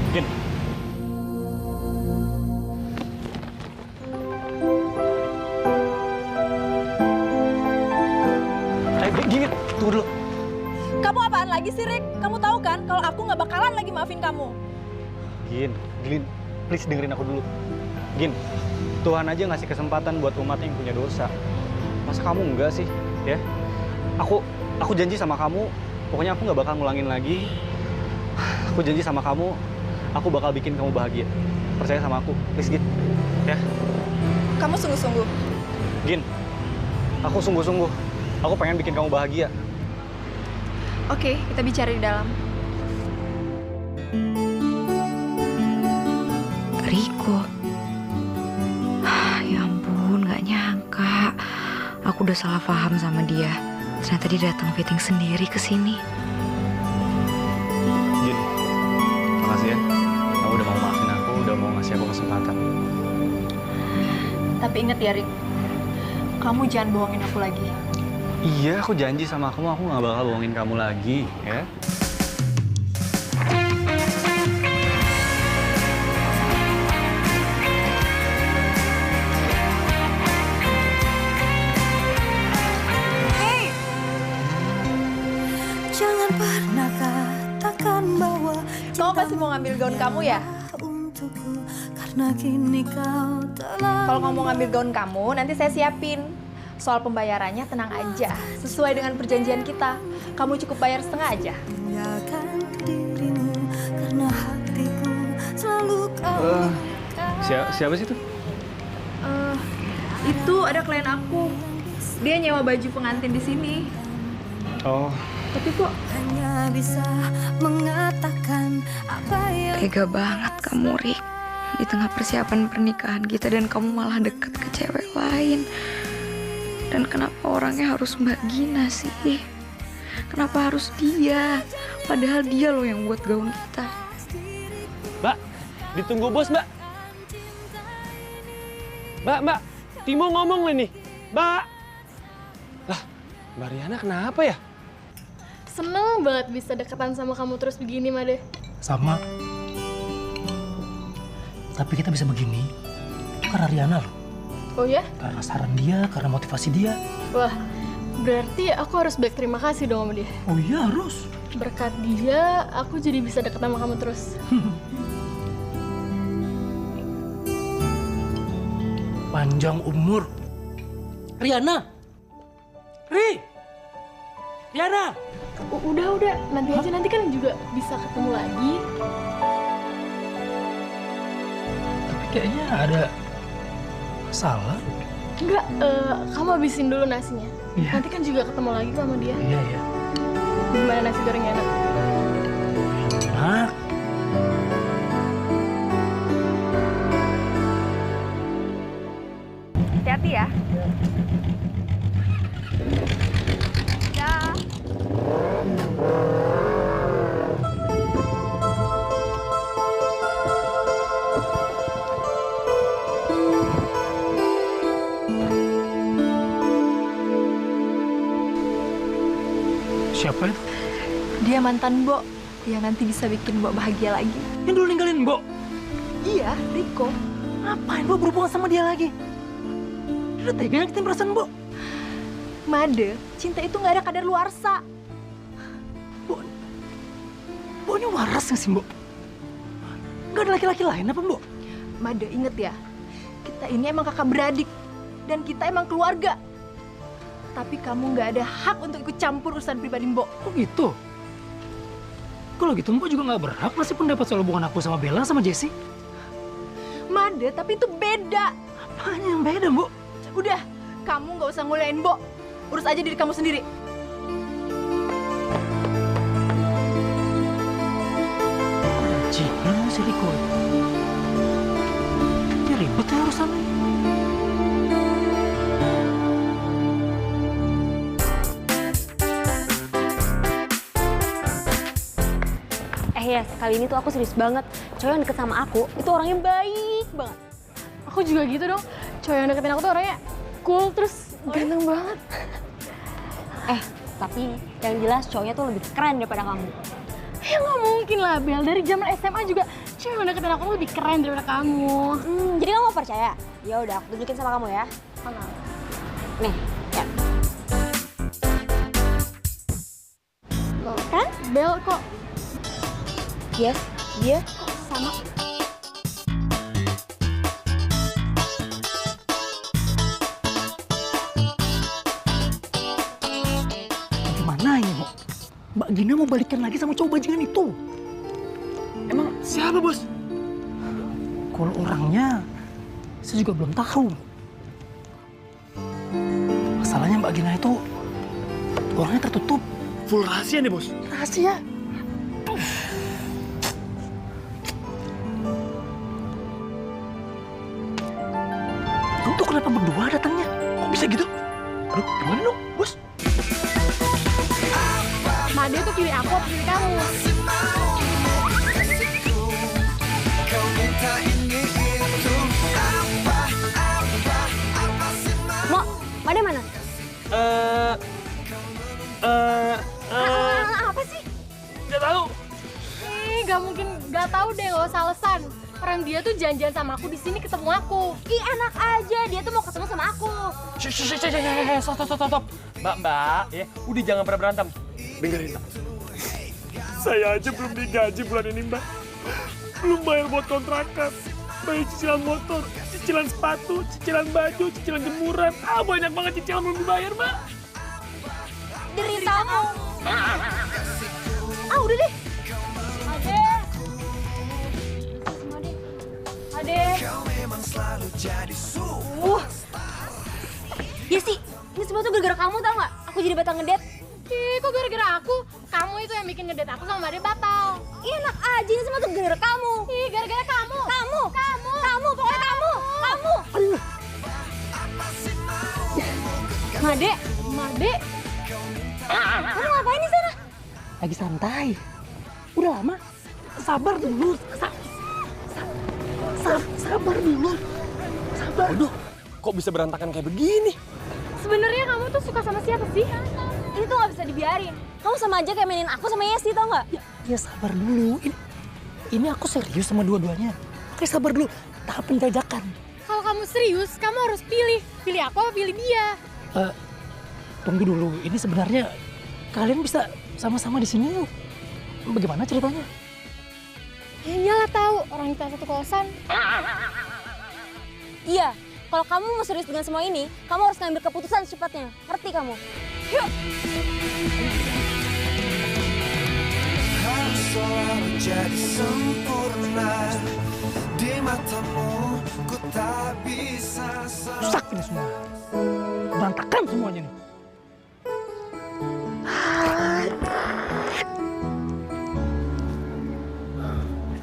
Gin. Gin, tunggu dulu. Kamu apaan lagi sih, Rick? Kamu tahu kan kalau aku nggak bakalan lagi maafin kamu. Gin, please dengerin aku dulu. Gin, Tuhan aja ngasih kesempatan buat umat yang punya dosa. Masa kamu enggak sih, ya? Aku janji sama kamu, pokoknya aku nggak bakal ngulangin lagi. Aku janji sama kamu, aku bakal bikin kamu bahagia. Percaya sama aku, please, Gin. Ya? Kamu sungguh-sungguh. Gin, aku sungguh-sungguh. Aku pengen bikin kamu bahagia. Oke, kita bicara di dalam. Riko. Ya ampun, gak nyangka. Aku udah salah paham sama dia. Ternyata dia datang fitting sendiri ke sini. Gin, makasih ya. Kamu udah mau maafin aku, udah mau ngasih aku kesempatan. Tapi ingat ya, Rick. Kamu jangan bohongin aku lagi. Iya, aku janji sama kamu, aku nggak bakal bohongin kamu lagi, ya. Hey! Jangan pernah katakan bahwa Kamu pasti mau ngambil gaun kamu ya? untukku, karena kini kau telah. Kalau kamu mau ngambil gaun kamu, nanti saya siapin. Soal pembayarannya tenang aja, sesuai dengan perjanjian kita. Kamu cukup bayar setengah aja. Tinggalkan dirimu, karena hatiku selalu kau. Siapa sih itu? Itu ada klien aku. Dia nyewa baju pengantin di sini. Oh, Tapi kok Hanya bisa mengatakan apa yang Tega banget kamu, Rik. Di tengah persiapan pernikahan kita dan kamu malah deket ke cewek lain. Dan kenapa orangnya harus Mbak Gina sih? Kenapa harus dia? Padahal dia loh yang buat gaun kita. Mbak, ditunggu bos, Mbak. Mbak, Timo ngomong nih. Mbak. Lah, Mbak Riana kenapa ya? Seneng banget bisa deketan sama kamu terus begini, Made. Sama. Tapi kita bisa begini, itu karena Riana loh. Oh ya? Karena saran dia, karena motivasi dia. Wah, berarti aku harus baik terima kasih dong sama dia. Oh iya harus. Berkat dia, aku jadi bisa deket sama kamu terus. Panjang umur. Riana, Ri! Tiara! Udah, nanti aja, nanti kan juga bisa ketemu lagi. Tapi kayaknya ada masalah. Enggak, kamu habisin dulu nasinya. Iya. Nanti kan juga ketemu lagi sama dia. Iya, iya. Gimana nasi gorengnya enak? Enak. Hati-hati ya. Dah. Siapa itu? Dia mantan Mbok yang nanti bisa bikin Mbok bahagia lagi. Yang dulu ninggalin Mbok? Iya, Riko. Ngapain Mbok berhubungan sama dia lagi? Dia udah tega nyakitin perasaan Mbok. Made, cinta itu nggak ada kadar luarsa. Mbok ini waras nggak sih Mbok? Nggak ada laki-laki lain apa Mbok? Made, inget ya, kita ini emang kakak beradik dan kita emang keluarga. Tapi kamu nggak ada hak untuk ikut campur urusan pribadi Mbok. Oh gitu? Kalau gitu Mbok juga nggak berhak ngasih pendapat soal hubungan aku sama Bella sama Jessie. Made, tapi itu beda. Apanya yang beda Mbok? Udah, kamu nggak usah ngulain Mbok. Urus aja diri kamu sendiri. Cina si Riko. Ini ribet ya urusannya. Ya, kali ini tuh aku serius banget. Cowok yang deket sama aku, itu orangnya baik banget. Aku juga gitu dong. Cowok yang deketin aku tuh orangnya cool, terus ganteng banget. Tapi yang jelas cowoknya tuh lebih keren daripada kamu. Ya nggak mungkin lah, Bel. Dari zaman SMA juga cowok yang deketin aku lebih keren daripada kamu. Jadi kamu percaya? Ya udah, aku tunjukin sama kamu ya. Nih, ya. Loh, kan? Bel kok Yes, dia sama. Gimana ini, Mbok? Mbak Gina mau balikan lagi sama cowok bajingan itu. Emang siapa, Bos? Kalau orangnya, saya juga belum tahu. Masalahnya Mbak Gina itu orangnya tertutup. Full rahasia nih, Bos. Rahasia? Itu kenapa berdua datangnya? Kok bisa gitu? Aduh, gimana dong, Bos? Made tuh pilih aku, pilih kamu. Mo, Made mana? Apa sih? Nggak tahu. Gak mungkin, gak tahu deh, gak usah alasan. Orang dia tuh janjian sama aku di sini ketemu aku. Ih, enak aja, dia tuh mau ketemu sama aku. Stop. Mbak, ya, udah jangan pernah berantem. Dengerin, Mbak. Saya aja belum digaji bulan ini, Mbak. Belum bayar buat kontrakan, bayar cicilan motor, cicilan sepatu, cicilan baju, cicilan jemuran. Banyak banget cicilan belum dibayar, Mbak. Deritamu. Udah deh. Ade. Ya sih, ini semua tuh gara-gara kamu tau nggak? Aku jadi batal ngedate. Ih, kok gara-gara aku? Kamu itu yang bikin ngedate aku sama Made batal. Ih, enak aja, ini semua tuh gara-gara kamu. Ih, gara-gara kamu. Kamu, pokoknya kamu. Made. Kamu ngapain di sana? Lagi santai. Udah lama. Sabar dulu. Sabar dulu. Sabar. Aduh, kok bisa berantakan kayak begini? Sebenarnya kamu tuh suka sama siapa sih? Ini tuh nggak bisa dibiarin. Kamu sama aja kayak mainin aku sama Yesi, tau nggak? Ya sabar dulu. Ini aku serius sama dua-duanya. Oke, sabar dulu. Tahap penjajakan. Kalau kamu serius, kamu harus pilih. Pilih aku apa pilih dia? Tunggu dulu. Ini sebenarnya kalian bisa sama-sama di sini yuk. Bagaimana ceritanya? Ya iyalah tahu, orang kita satu kosan. Iya, kalau kamu mau serius dengan semua ini, kamu harus ngambil keputusan secepatnya. Ngerti kamu? Yuk. Harus selalu jadi sempurna di matamu, ku tak bisa Rusak ini semua. Berantakan semuanya nih.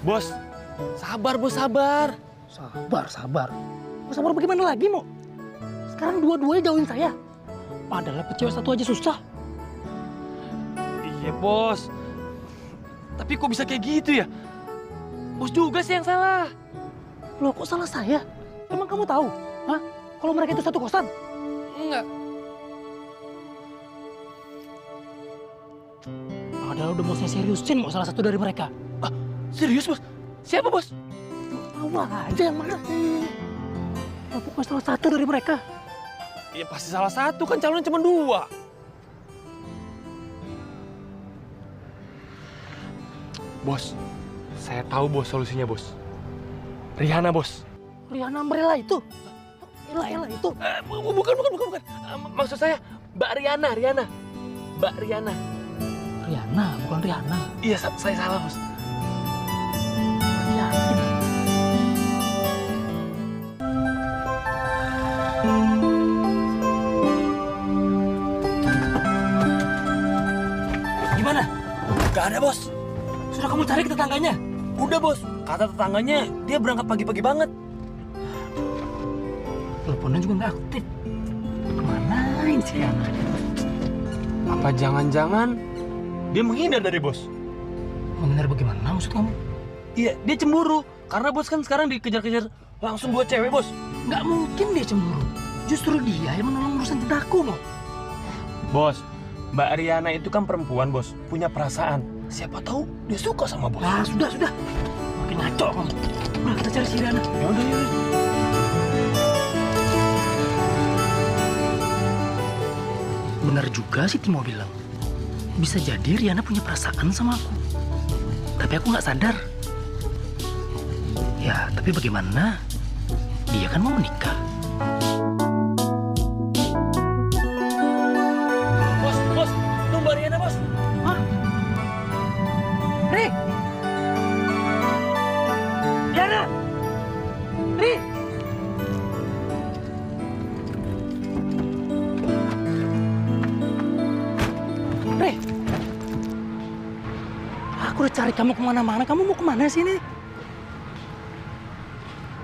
Bos, sabar bos, sabar. Sabar. Mau sabar bagaimana lagi, Mo? Sekarang dua-duanya jauhin saya. Padahal dapet cewek satu aja susah. Iya bos, tapi kok bisa kayak gitu ya? Bos juga sih yang salah. Loh, kok salah saya? Emang kamu tahu? Hah? Kalau mereka itu satu kosan? Enggak. Padahal udah mau saya seriusin mau salah satu dari mereka. Ah, serius bos? Siapa bos? Tahu aja yang mana sih? Ya, pokoknya salah satu dari mereka. Ya pasti salah satu, kan calonnya cuma 2. Bos, saya tahu bos solusinya bos. Rihanna bos. Rihanna Umbrella itu? Ella itu? Bukan. Maksud saya Mbak Rihanna. Mbak Rihanna. Rihanna, bukan Rihanna. Iya, saya salah bos. Yakin? Gimana? Gak ada bos. Sudah kamu cari ke tetangganya? Udah bos, kata tetangganya dia berangkat pagi-pagi banget. Teleponnya juga nggak aktif. Kemanain sih Rihanna? Apa jangan-jangan dia menghindar dari bos? Menghindar bagaimana maksud kamu? Iya, dia cemburu. Karena bos kan sekarang dikejar-kejar langsung 2 cewek bos. Nggak mungkin dia cemburu. Justru dia yang menolong urusan cintaku, Mo. Bos, Mbak Rihanna itu kan perempuan bos, punya perasaan. Siapa tahu dia suka sama bos. Ah, sudah. Makin ngaco kamu. Udah kita cari si Rihanna. Ya udah. Benar juga sih Timo bilang. Bisa jadi Rihanna punya perasaan sama aku. Tapi aku nggak sadar. Ya, tapi bagaimana? Dia kan mau menikah. Bos, tuh Mbak Rihanna bos. Hah? Ri! Rihanna! Ri! Ri! Aku udah cari kamu kemana-mana. Kamu mau kemana sih ini?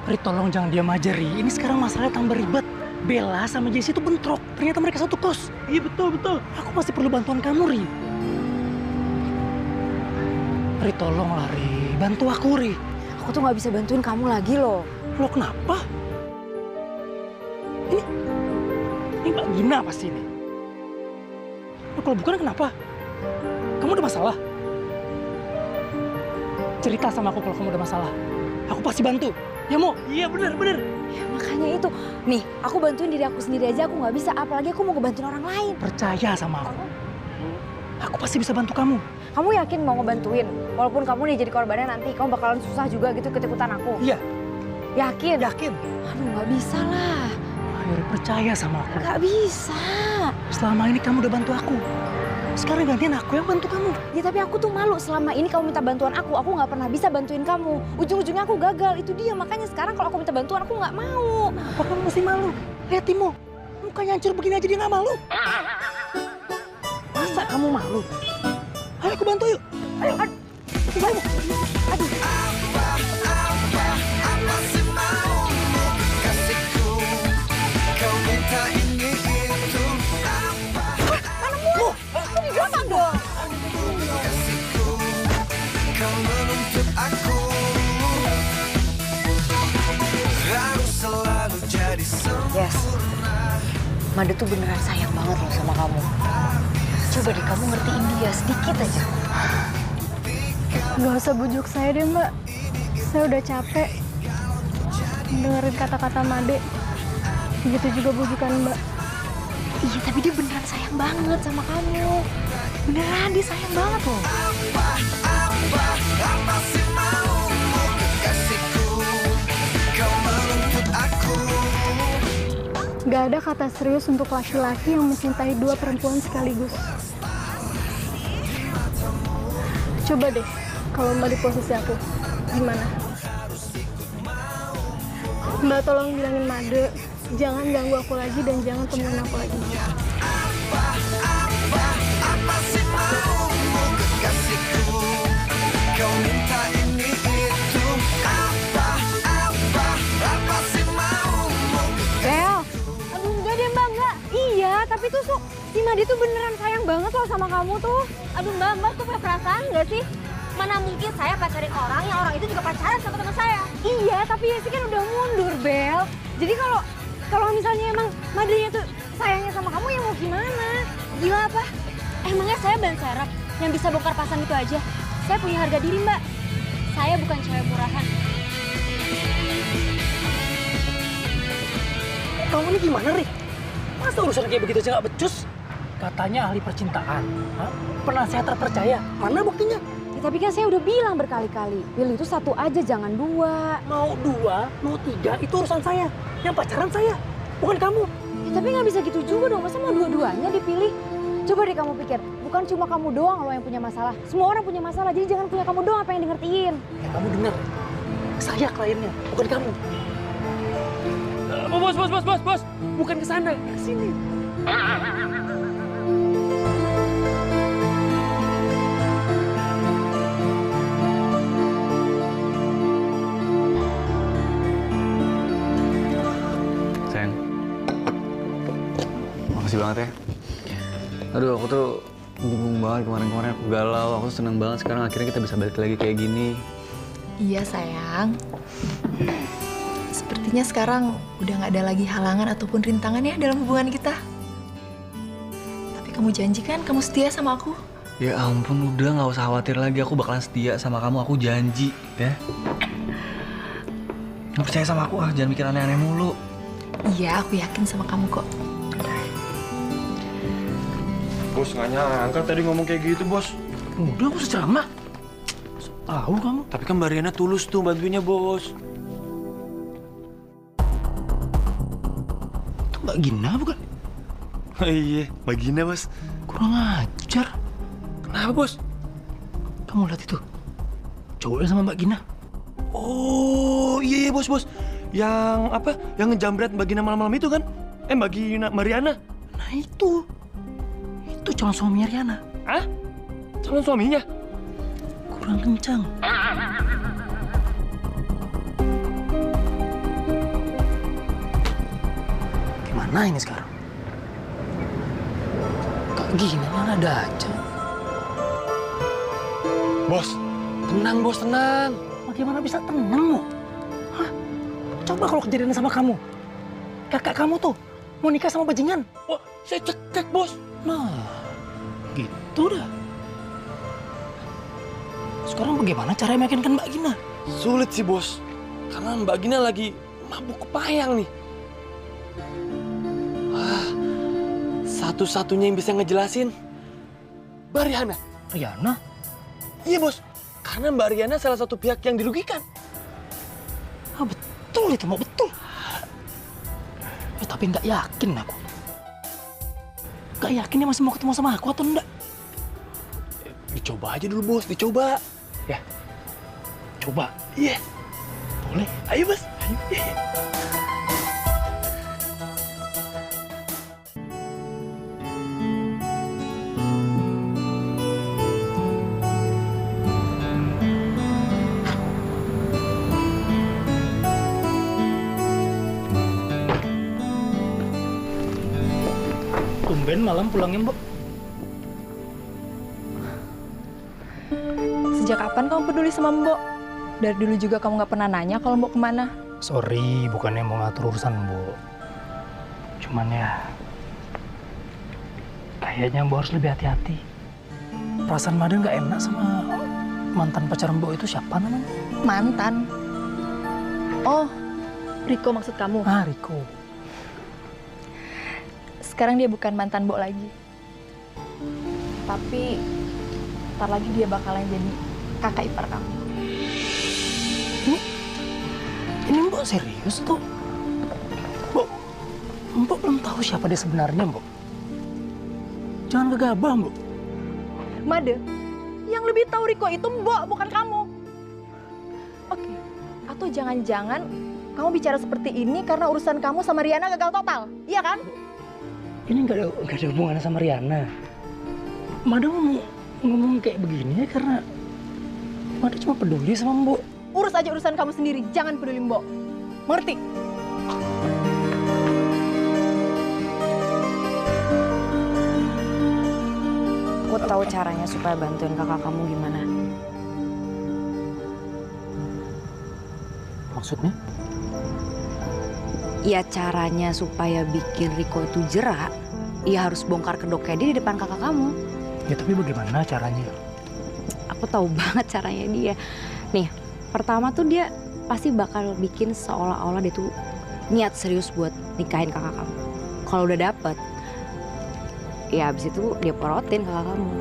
Ri, tolong jangan diam aja, Ri. Ini sekarang masalahnya tambah ribet. Bella sama Jessie itu bentrok. Ternyata mereka satu kos. Iya, betul. Aku masih perlu bantuan kamu, Ri. Ri, tolonglah, Ri. Bantu aku, Ri. Aku tuh nggak bisa bantuin kamu lagi loh. Lo kenapa? Ini Mbak Gina pasti ini. Lo kalau bukan kenapa? Kamu ada masalah? Cerita sama aku kalau kamu ada masalah. Aku pasti bantu. Ya, Mo? Iya, bener. Ya, makanya itu. Nih, aku bantuin diri aku sendiri aja aku nggak bisa. Apalagi aku mau ngebantuin orang lain. Percaya sama aku. Aku pasti bisa bantu kamu. Kamu yakin mau ngebantuin? Walaupun kamu nih jadi korbannya nanti, kamu bakalan susah juga gitu ikut-ikutan aku. Iya. Yakin? Yakin. Aduh, nggak bisa lah. Ayo, percaya sama aku. Nggak bisa. Selama ini kamu udah bantu aku. Sekarang gantian aku yang bantu kamu. Ya tapi aku tuh malu selama ini kamu minta bantuan aku nggak pernah bisa bantuin kamu. Ujung-ujungnya aku gagal, itu dia. Makanya sekarang kalau aku minta bantuan aku nggak mau. Apa kamu mesti malu? Lihat Timo, mukanya hancur begini aja dia nggak malu. Masa kamu malu? Ayo aku bantu yuk. Ayo. Aduh. Apa sih maumu kasihku? Kau minta ini itu apa? Mana Aku di belakang dong. Kasihku, kau menuntut aku. Harus selalu jadi sempurna. Made tuh beneran sayang banget loh sama kamu. Coba deh kamu ngertiin dia sedikit aja. Gak usah bujuk saya deh Mbak. Saya udah capek dengerin kata-kata Made. Begitu juga bujukan Mbak. Iya tapi dia beneran sayang banget sama kamu. Beneran dia sayang banget loh. Apa sih maumu kasihku? Kau menuntut aku. Gak ada kata serius untuk laki-laki yang mencintai dua perempuan sekaligus. Coba deh, kalau Mbak di posisi aku, gimana? Mbak tolong bilangin Made, jangan ganggu aku lagi dan jangan temuin aku lagi. Apa sih maumu kekasihku? Kau minta ini itu. Apa sih maumu? Bel, aduh enggak deh Mbak, enggak. Iya, tapi tuh si Made tuh beneran sayang banget loh sama kamu tuh. Aduh Mbak tuh punya perasaan nggak sih? Mana mungkin saya pacarin orang yang orang itu juga pacaran sama teman saya. Iya, tapi Yesi kan udah mundur, Bel. Jadi kalau misalnya emang Madenya tuh sayangnya sama kamu, ya mau gimana? Gila apa? Emangnya saya ban serep yang bisa bongkar pasang itu aja? Saya punya harga diri, Mbak. Saya bukan cewek murahan. Kamu ini gimana, Rik? Masa urusan kayak begitu aja nggak becus? Katanya ahli percintaan. Hah? Penasehat terpercaya. Mana buktinya? Ya, tapi kan saya udah bilang berkali-kali, pilih itu satu aja, jangan dua. Mau dua, mau tiga, itu urusan saya. Yang pacaran saya, bukan kamu. Ya, tapi nggak bisa gitu juga dong, masa mau dua-duanya dipilih? Coba deh kamu pikir, bukan cuma kamu doang loh yang punya masalah. Semua orang punya masalah, jadi jangan punya kamu doang apa yang ngertiin. Ya kamu dengar, saya kliennya, bukan kamu. Bos. Bukan ke sana, ke sini. Sayang, makasih banget ya. Aduh, aku tuh bingung banget kemarin aku galau. Aku seneng banget sekarang akhirnya kita bisa balik lagi kayak gini. Iya sayang. Sepertinya sekarang udah nggak ada lagi halangan ataupun rintangan ya dalam hubungan kita. Tapi kamu janji kan kamu setia sama aku? Ya ampun, udah nggak usah khawatir lagi. Aku bakalan setia sama kamu, aku janji ya. Nggak percaya sama aku, jangan mikir aneh-aneh mulu. Iya, aku yakin sama kamu kok. Bos nggak nyangka tadi ngomong kayak gitu, Bos. Udah, aku secerama. Tahu kamu. Tapi kan Mbak Riana tulus tuh bantuinnya, Bos. Itu Mbak Gina bukan? Iya, Mbak Gina, Bos. Kurang ajar. Kenapa, Bos? Kamu lihat itu. Cowoknya sama Mbak Gina. Oh, iya, Bos. Yang apa? Yang ngejambret Mbak Gina malam-malam itu kan? Mbak Gina, Mariana. Nah itu calon suaminya Riana. Hah? Calon suaminya? Kurang kencang. Gimana ini sekarang? Kak Gina mana ada aja. Bos, tenang, Bos, tenang. Bagaimana bisa tenang lo? Hah? Coba kalau kejadian sama kamu. Kakak kamu tuh mau nikah sama bajingan. Wah, saya cekek, Bos. Nah, gitu dah. Sekarang bagaimana cara meyakinkan Mbak Gina? Sulit sih, Bos. Karena Mbak Gina lagi mabuk kepayang nih. Satu-satunya yang bisa ngejelasin Mbak Riana. Riana? Iya, Bos. Karena Mbak Riana salah satu pihak yang dirugikan. Ah, betul itu, Mbak, betul. Tapi nggak yakin aku. Nggak yakin dia masih mau ketemu sama aku atau enggak? Dicoba aja dulu, Bos. Dicoba. Ya, coba. Iya. Boleh. Ayo, Bos. Ayo. Tumben malam pulangnya, Mbak. Sejak kapan kamu peduli sama Mbok? Dari dulu juga kamu nggak pernah nanya kalau Mbok kemana. Sorry, bukannya mau ngatur urusan, Mbok. Cuman ya, kayaknya Mbok harus lebih hati-hati. Perasaan Made nggak enak sama mantan pacar Mbok itu siapa namanya? Mantan? Oh, Riko maksud kamu? Ah, Riko. Sekarang dia bukan mantan Mbok lagi. Tapi ntar lagi dia bakalan jadi kakak ipar kamu. Ini Mbok serius tuh? Mbok tahu siapa dia sebenarnya, Mbok. Jangan gegabah, Mbok. Made, yang lebih tahu Riko itu Mbok, bukan kamu. Oke, atau jangan-jangan kamu bicara seperti ini karena urusan kamu sama Riana gagal total, iya kan? Ini nggak ada hubungannya sama Riana. Made ngomong kayak begini ya karena Made cuma peduli sama Mbok. Urus aja urusan kamu sendiri, jangan peduli Mbok. Mengerti? Aku tahu caranya supaya bantuin kakak kamu gimana. Maksudnya? Ya caranya supaya bikin Riko itu jerak, ya harus bongkar kedoknya dia di depan kakak kamu. Ya tapi bagaimana caranya? Aku tahu banget caranya dia. Nih, pertama tuh dia pasti bakal bikin seolah-olah dia tuh niat serius buat nikahin kakak kamu. Kalau udah dapet, ya abis itu dia porotin kakak kamu.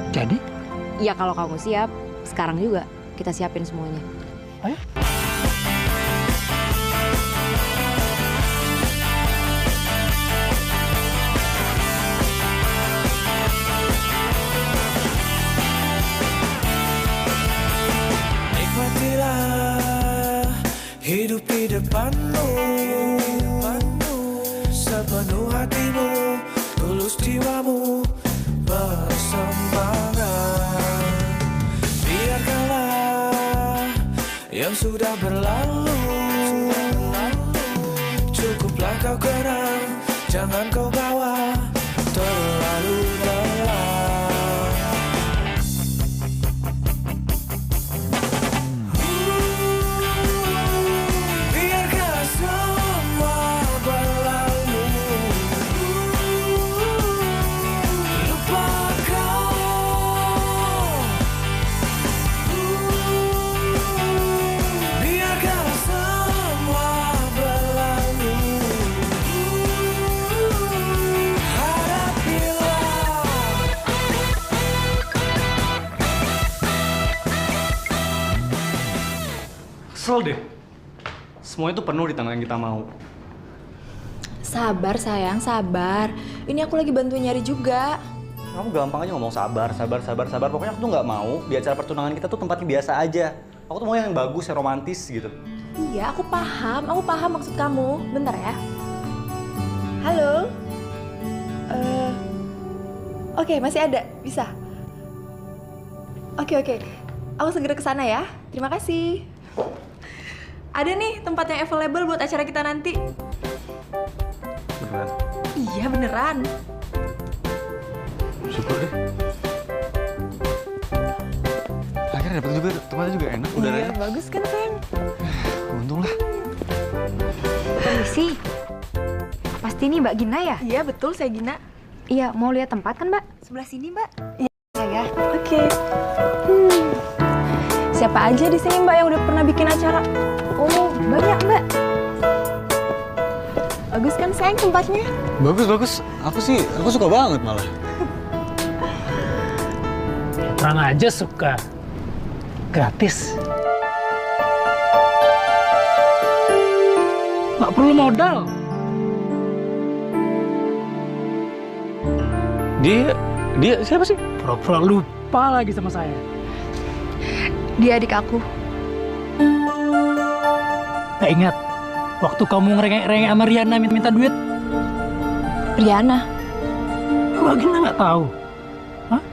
Jadi? Ya kalau kamu siap, sekarang juga kita siapin semuanya. Ayo. Nikmatilah hidup di depanmu, sepenuh hatimu, tulus jiwamu, bersemangat. Biarkanlah yang sudah berlalu, cukuplah kau kenang, jangan kau bawa terlalu dalam. Kesel deh. Semuanya tuh penuh di tangan yang kita mau. Sabar sayang, sabar. Ini aku lagi bantuin nyari juga. Kamu gampang aja ngomong sabar. Pokoknya aku tuh nggak mau di acara pertunangan kita tuh tempatnya biasa aja. Aku tuh mau yang bagus, yang romantis gitu. Iya, aku paham maksud kamu. Bentar ya. Halo? Oke, masih ada, bisa. Oke. Aku segera ke sana ya. Terima kasih. Ada nih tempat yang available buat acara kita nanti. Beneran? Iya, beneran. Syukur deh. Akhirnya dapet juga, tempatnya juga enak, udaranya. Iya, bagus kan, sayang? Untung lah. Permisi. Pasti ini Mbak Gina ya? Iya, betul, saya Gina. Iya, mau lihat tempat kan Mbak? Sebelah sini Mbak. Iya. Ya. Oke. Siapa aja di sini Mbak yang udah pernah bikin acara? Oh, banyak Mbak. Bagus kan sayang tempatnya? Bagus. Aku suka banget malah. Terang aja suka. Gratis. Nggak perlu modal. Dia siapa sih? Pura-pura lupa lagi sama saya. Dia adik aku. Nggak ingat waktu kamu ngerengek-rengek sama Riana minta duit? Riana? Mbak Gina nggak tahu? Hah?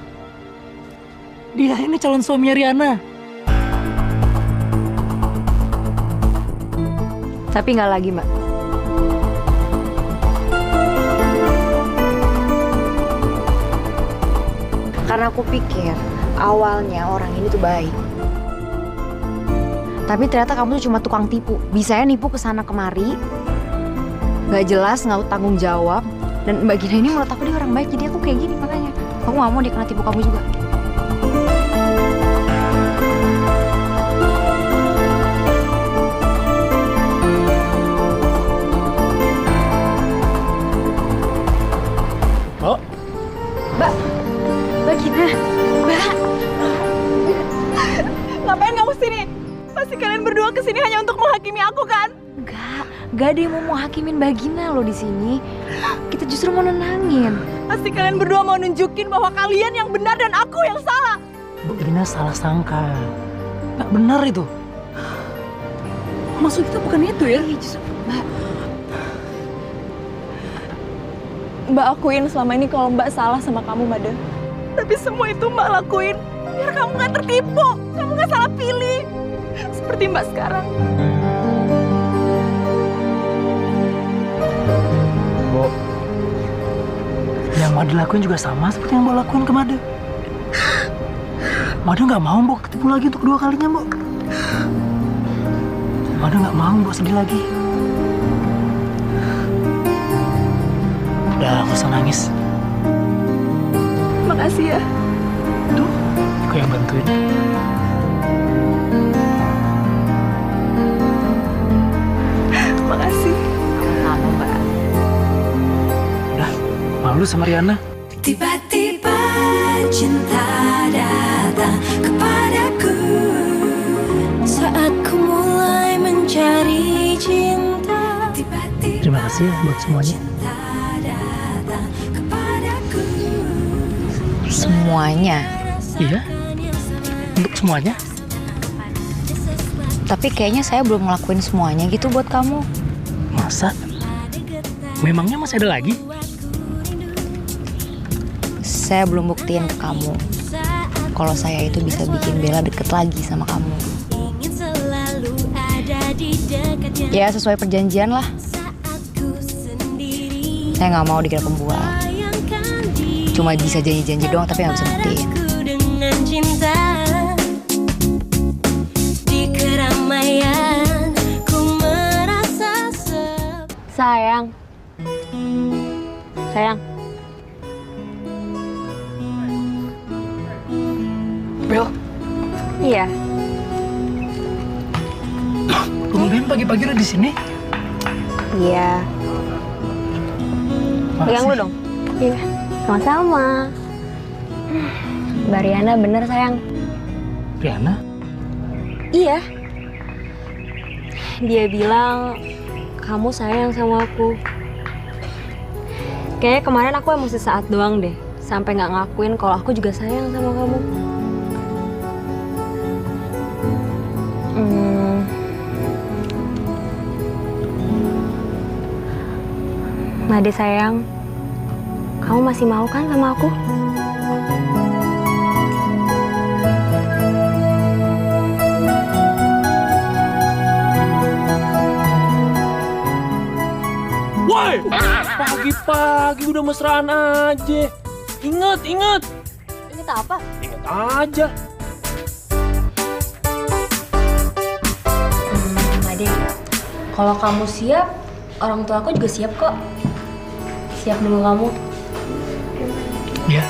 Dia ini calon suaminya Riana. Tapi nggak lagi Mbak. Karena aku pikir awalnya orang ini tuh baik. Tapi ternyata kamu tuh cuma tukang tipu. Bisanya nipu kesana kemari. Gak jelas, gak tanggung jawab. Dan Mbak Gina ini menurut aku dia orang baik. Jadi aku kayak gini makanya. Aku gak mau dia kena tipu kamu juga. Oh? Mbak Gina. Mbak. Ngapain kamu sini? Pasti kalian berdua kesini hanya untuk menghakimi aku kan? Gak ada yang mau hakimin Mbak Gina loh di sini. Kita justru mau nenangin. Pasti kalian berdua mau nunjukin bahwa kalian yang benar dan aku yang salah. Bu Gina salah sangka. Nggak benar itu. Maksud kita bukan itu ya? Iya justru Mbak. Mbak akuin selama ini kalau Mbak salah sama kamu, Made. Tapi semua itu Mbak lakuin biar kamu gak tertipu, kamu gak salah pilih. Seperti Mbak sekarang. Bu, yang Made lakuin juga sama seperti yang Mbak lakuin ke Made. Made nggak mau Mbak ketemu lagi untuk kedua kalinya, Mbak. Made nggak mau Mbak sedih lagi. Udah, nggak usah nangis. Makasih ya. Tuh, aku yang bantuin. Makasih. Sama Mbak. Udah, malu sama Riana. Tiba-tiba cinta datang kepadaku saat ku mulai mencari cinta. Terima kasih ya buat semuanya. Semuanya? Iya, untuk semuanya. Tapi kayaknya saya belum ngelakuin semuanya gitu buat kamu. Masa? Memangnya masih ada lagi? Saya belum buktiin ke kamu kalau saya itu bisa bikin Bella deket lagi sama kamu. Ya sesuai perjanjian lah. Saya nggak mau dikira pembual. Cuma bisa janji-janji doang tapi nggak bisa buktiin. Dengan cinta di keramaian ku merasa Sayang. Sayang. Bel, Iya. tumben pagi-pagi udah di sini. Iya. Pegang lu dong. Iya. Sama-sama. Mbak Riana bener sayang. Riana? Iya. Dia bilang kamu sayang sama aku. Kayaknya kemarin aku emosi sesaat doang deh. Sampai nggak ngakuin kalau aku juga sayang sama kamu. Made sayang, kamu masih mau kan sama aku? Woi, pagi-pagi udah mesraan aja. Ingat. Ingat apa? Ingat aja. Made, kalau kamu siap, orang tua aku juga siap kok. Siap nunggu kamu. Ya.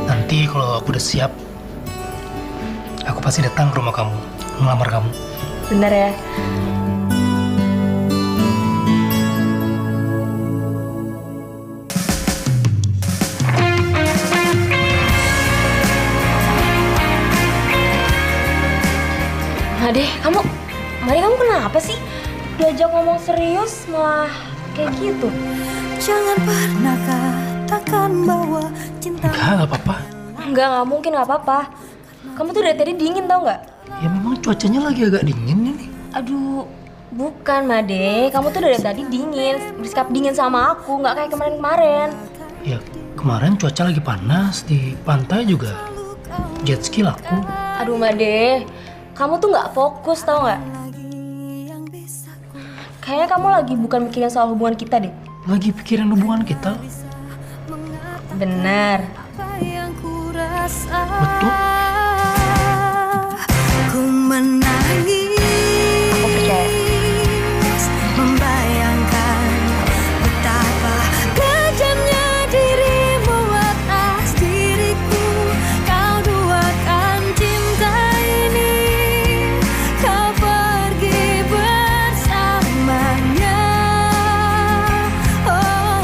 Nanti kalau aku udah siap, aku pasti datang ke rumah kamu, ngelamar kamu. Bener ya? Made, kamu kenapa sih? Diajak ngomong serius malah kayak gitu. Jangan pernah katakan bahwa cinta. Enggak apa-apa. Nggak mungkin nggak apa-apa. Kamu tuh dari tadi dingin tau nggak? Ya memang cuacanya lagi agak dingin ini. Aduh, bukan Made. Kamu tuh dari tadi dingin, bersikap dingin sama aku, nggak kayak kemarin-kemarin. Ya kemarin cuaca lagi panas, di pantai juga jet ski laku. Aduh Made, kamu tuh nggak fokus tau nggak? Kayaknya kamu lagi bukan mikirin soal hubungan kita deh. Lagi pikirin hubungan kita. Benar. Betul. Ku menangis. Aku percaya. Membayangkan betapa kejamnya dirimu atas diriku. Kau duakan cinta ini. Kau pergi bersamanya. Oh,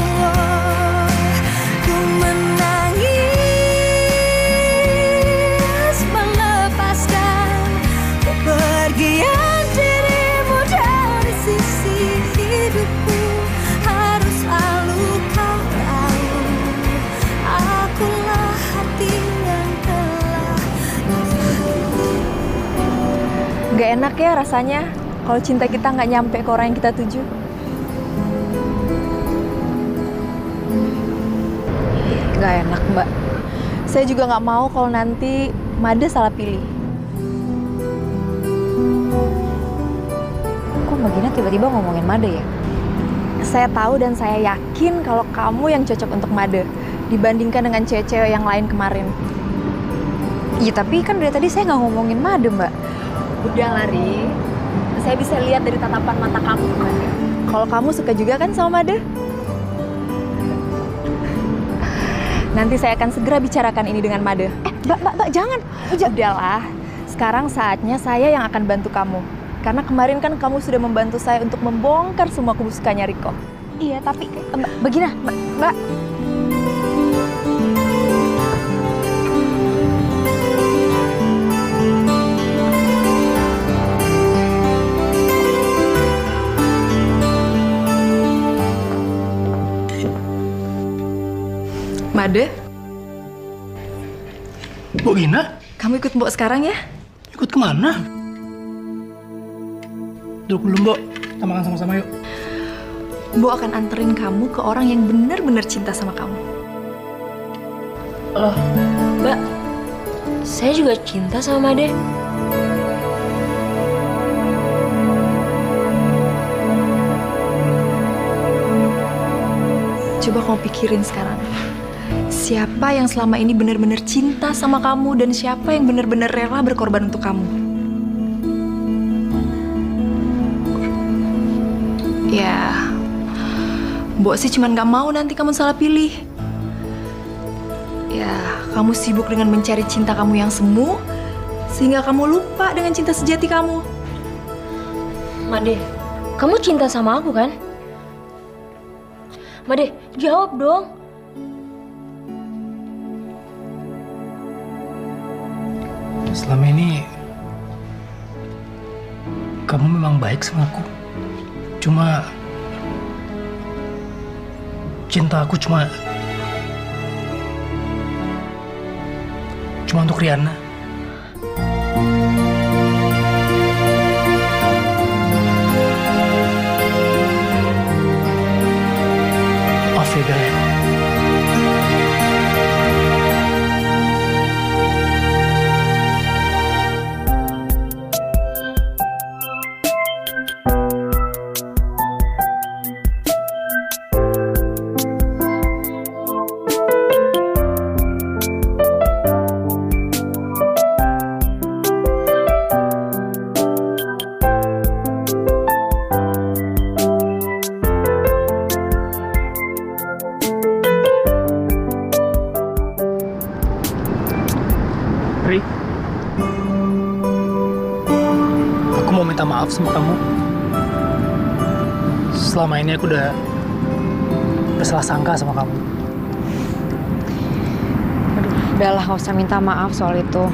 ku menangis. Gak enak ya rasanya kalau cinta kita nggak nyampe ke orang yang kita tuju. Gak enak, Mbak. Saya juga nggak mau kalau nanti Made salah pilih. Kok Mbak Gina tiba-tiba ngomongin Made ya? Saya tahu dan saya yakin kalau kamu yang cocok untuk Made dibandingkan dengan cewek-cewek yang lain kemarin. Iya, tapi kan dari tadi saya nggak ngomongin Made, Mbak. Udah, Lari. Saya bisa lihat dari tatapan mata kamu ke Made. Kalau kamu suka juga kan sama Made? Nanti saya akan segera bicarakan ini dengan Made. Mbak, jangan. Udahlah, sekarang saatnya saya yang akan bantu kamu. Karena kemarin kan kamu sudah membantu saya untuk membongkar semua kebusukannya Riko. Iya, tapi Mbak Gina, Mbak. Made, Mbak Gina, kamu ikut Mbok sekarang ya? ikut kemana? Duduk dulu, Mbak. Kita makan sama-sama yuk. Mbok akan anterin kamu ke orang yang benar-benar cinta sama kamu. Loh, Mbak, saya juga cinta sama Made. Coba kamu pikirin sekarang. Siapa yang selama ini benar-benar cinta sama kamu dan siapa yang benar-benar rela berkorban untuk kamu? Ya, Mbok sih cuman gak mau nanti kamu salah pilih. Ya, kamu sibuk dengan mencari cinta kamu yang semu, sehingga kamu lupa dengan cinta sejati kamu. Made, kamu cinta sama aku kan? Made, jawab dong. Selama ini kamu memang baik sama aku. Cuma cinta aku cuma untuk Riana. Maaf ya, Bel. Ri, aku mau minta maaf sama kamu. Selama ini aku udah salah sangka sama kamu. Aduh, udahlah, nggak usah minta maaf soal itu.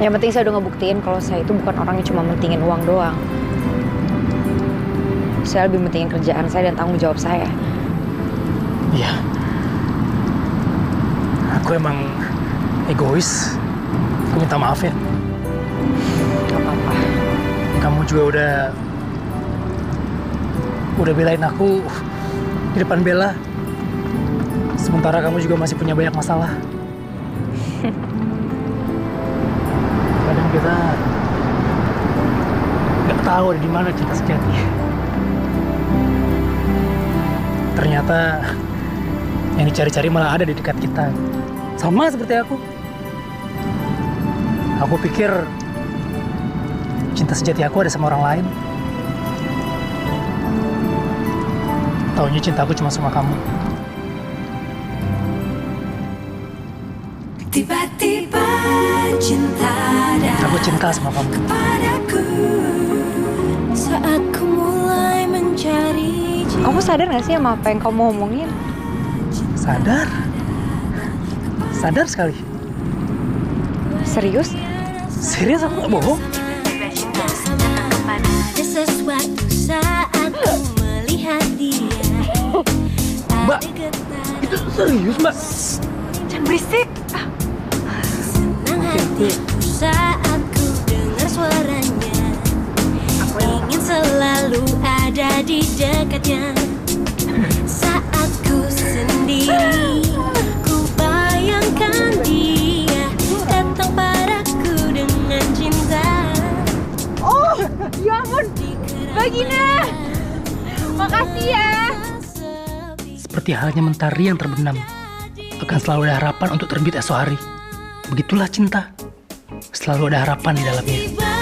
Yang penting saya udah ngebuktiin kalau saya itu bukan orang yang cuma mentingin uang doang. Saya lebih mentingin kerjaan saya dan tanggung jawab saya. Iya. Aku emang egois. Aku minta maaf ya. Gak apa-apa. Kamu juga udah belain aku di depan Bella. Sementara kamu juga masih punya banyak masalah. Kadang kita nggak tahu ada di mana cinta sejati. Ternyata yang dicari-cari malah ada di dekat kita. Sama seperti aku. Aku pikir cinta sejati aku ada sama orang lain. Taunya cinta aku cuma sama kamu. Tiba-tiba cinta datang Aku cinta sama kamu. kepadaku saat ku mulai mencari cinta. Kamu sadar gak sih sama apa yang kamu omongin? Sadar? Sadar sekali. Serius? Serius, aku gak bohong. Ada sesuatu saat ku melihat dia. Mbak, itu serius, Mbak? Jangan berisik. Senang hatiku saat ku dengar suaranya. dekatnya. Saat ku sendiri, ku bayangkan dia datang padaku dengan cinta. Oh, ya ampun, Bagina. Makasih ya. Seperti halnya mentari yang terbenam, akan selalu ada harapan untuk terbit esok hari. Begitulah cinta, selalu ada harapan di dalamnya.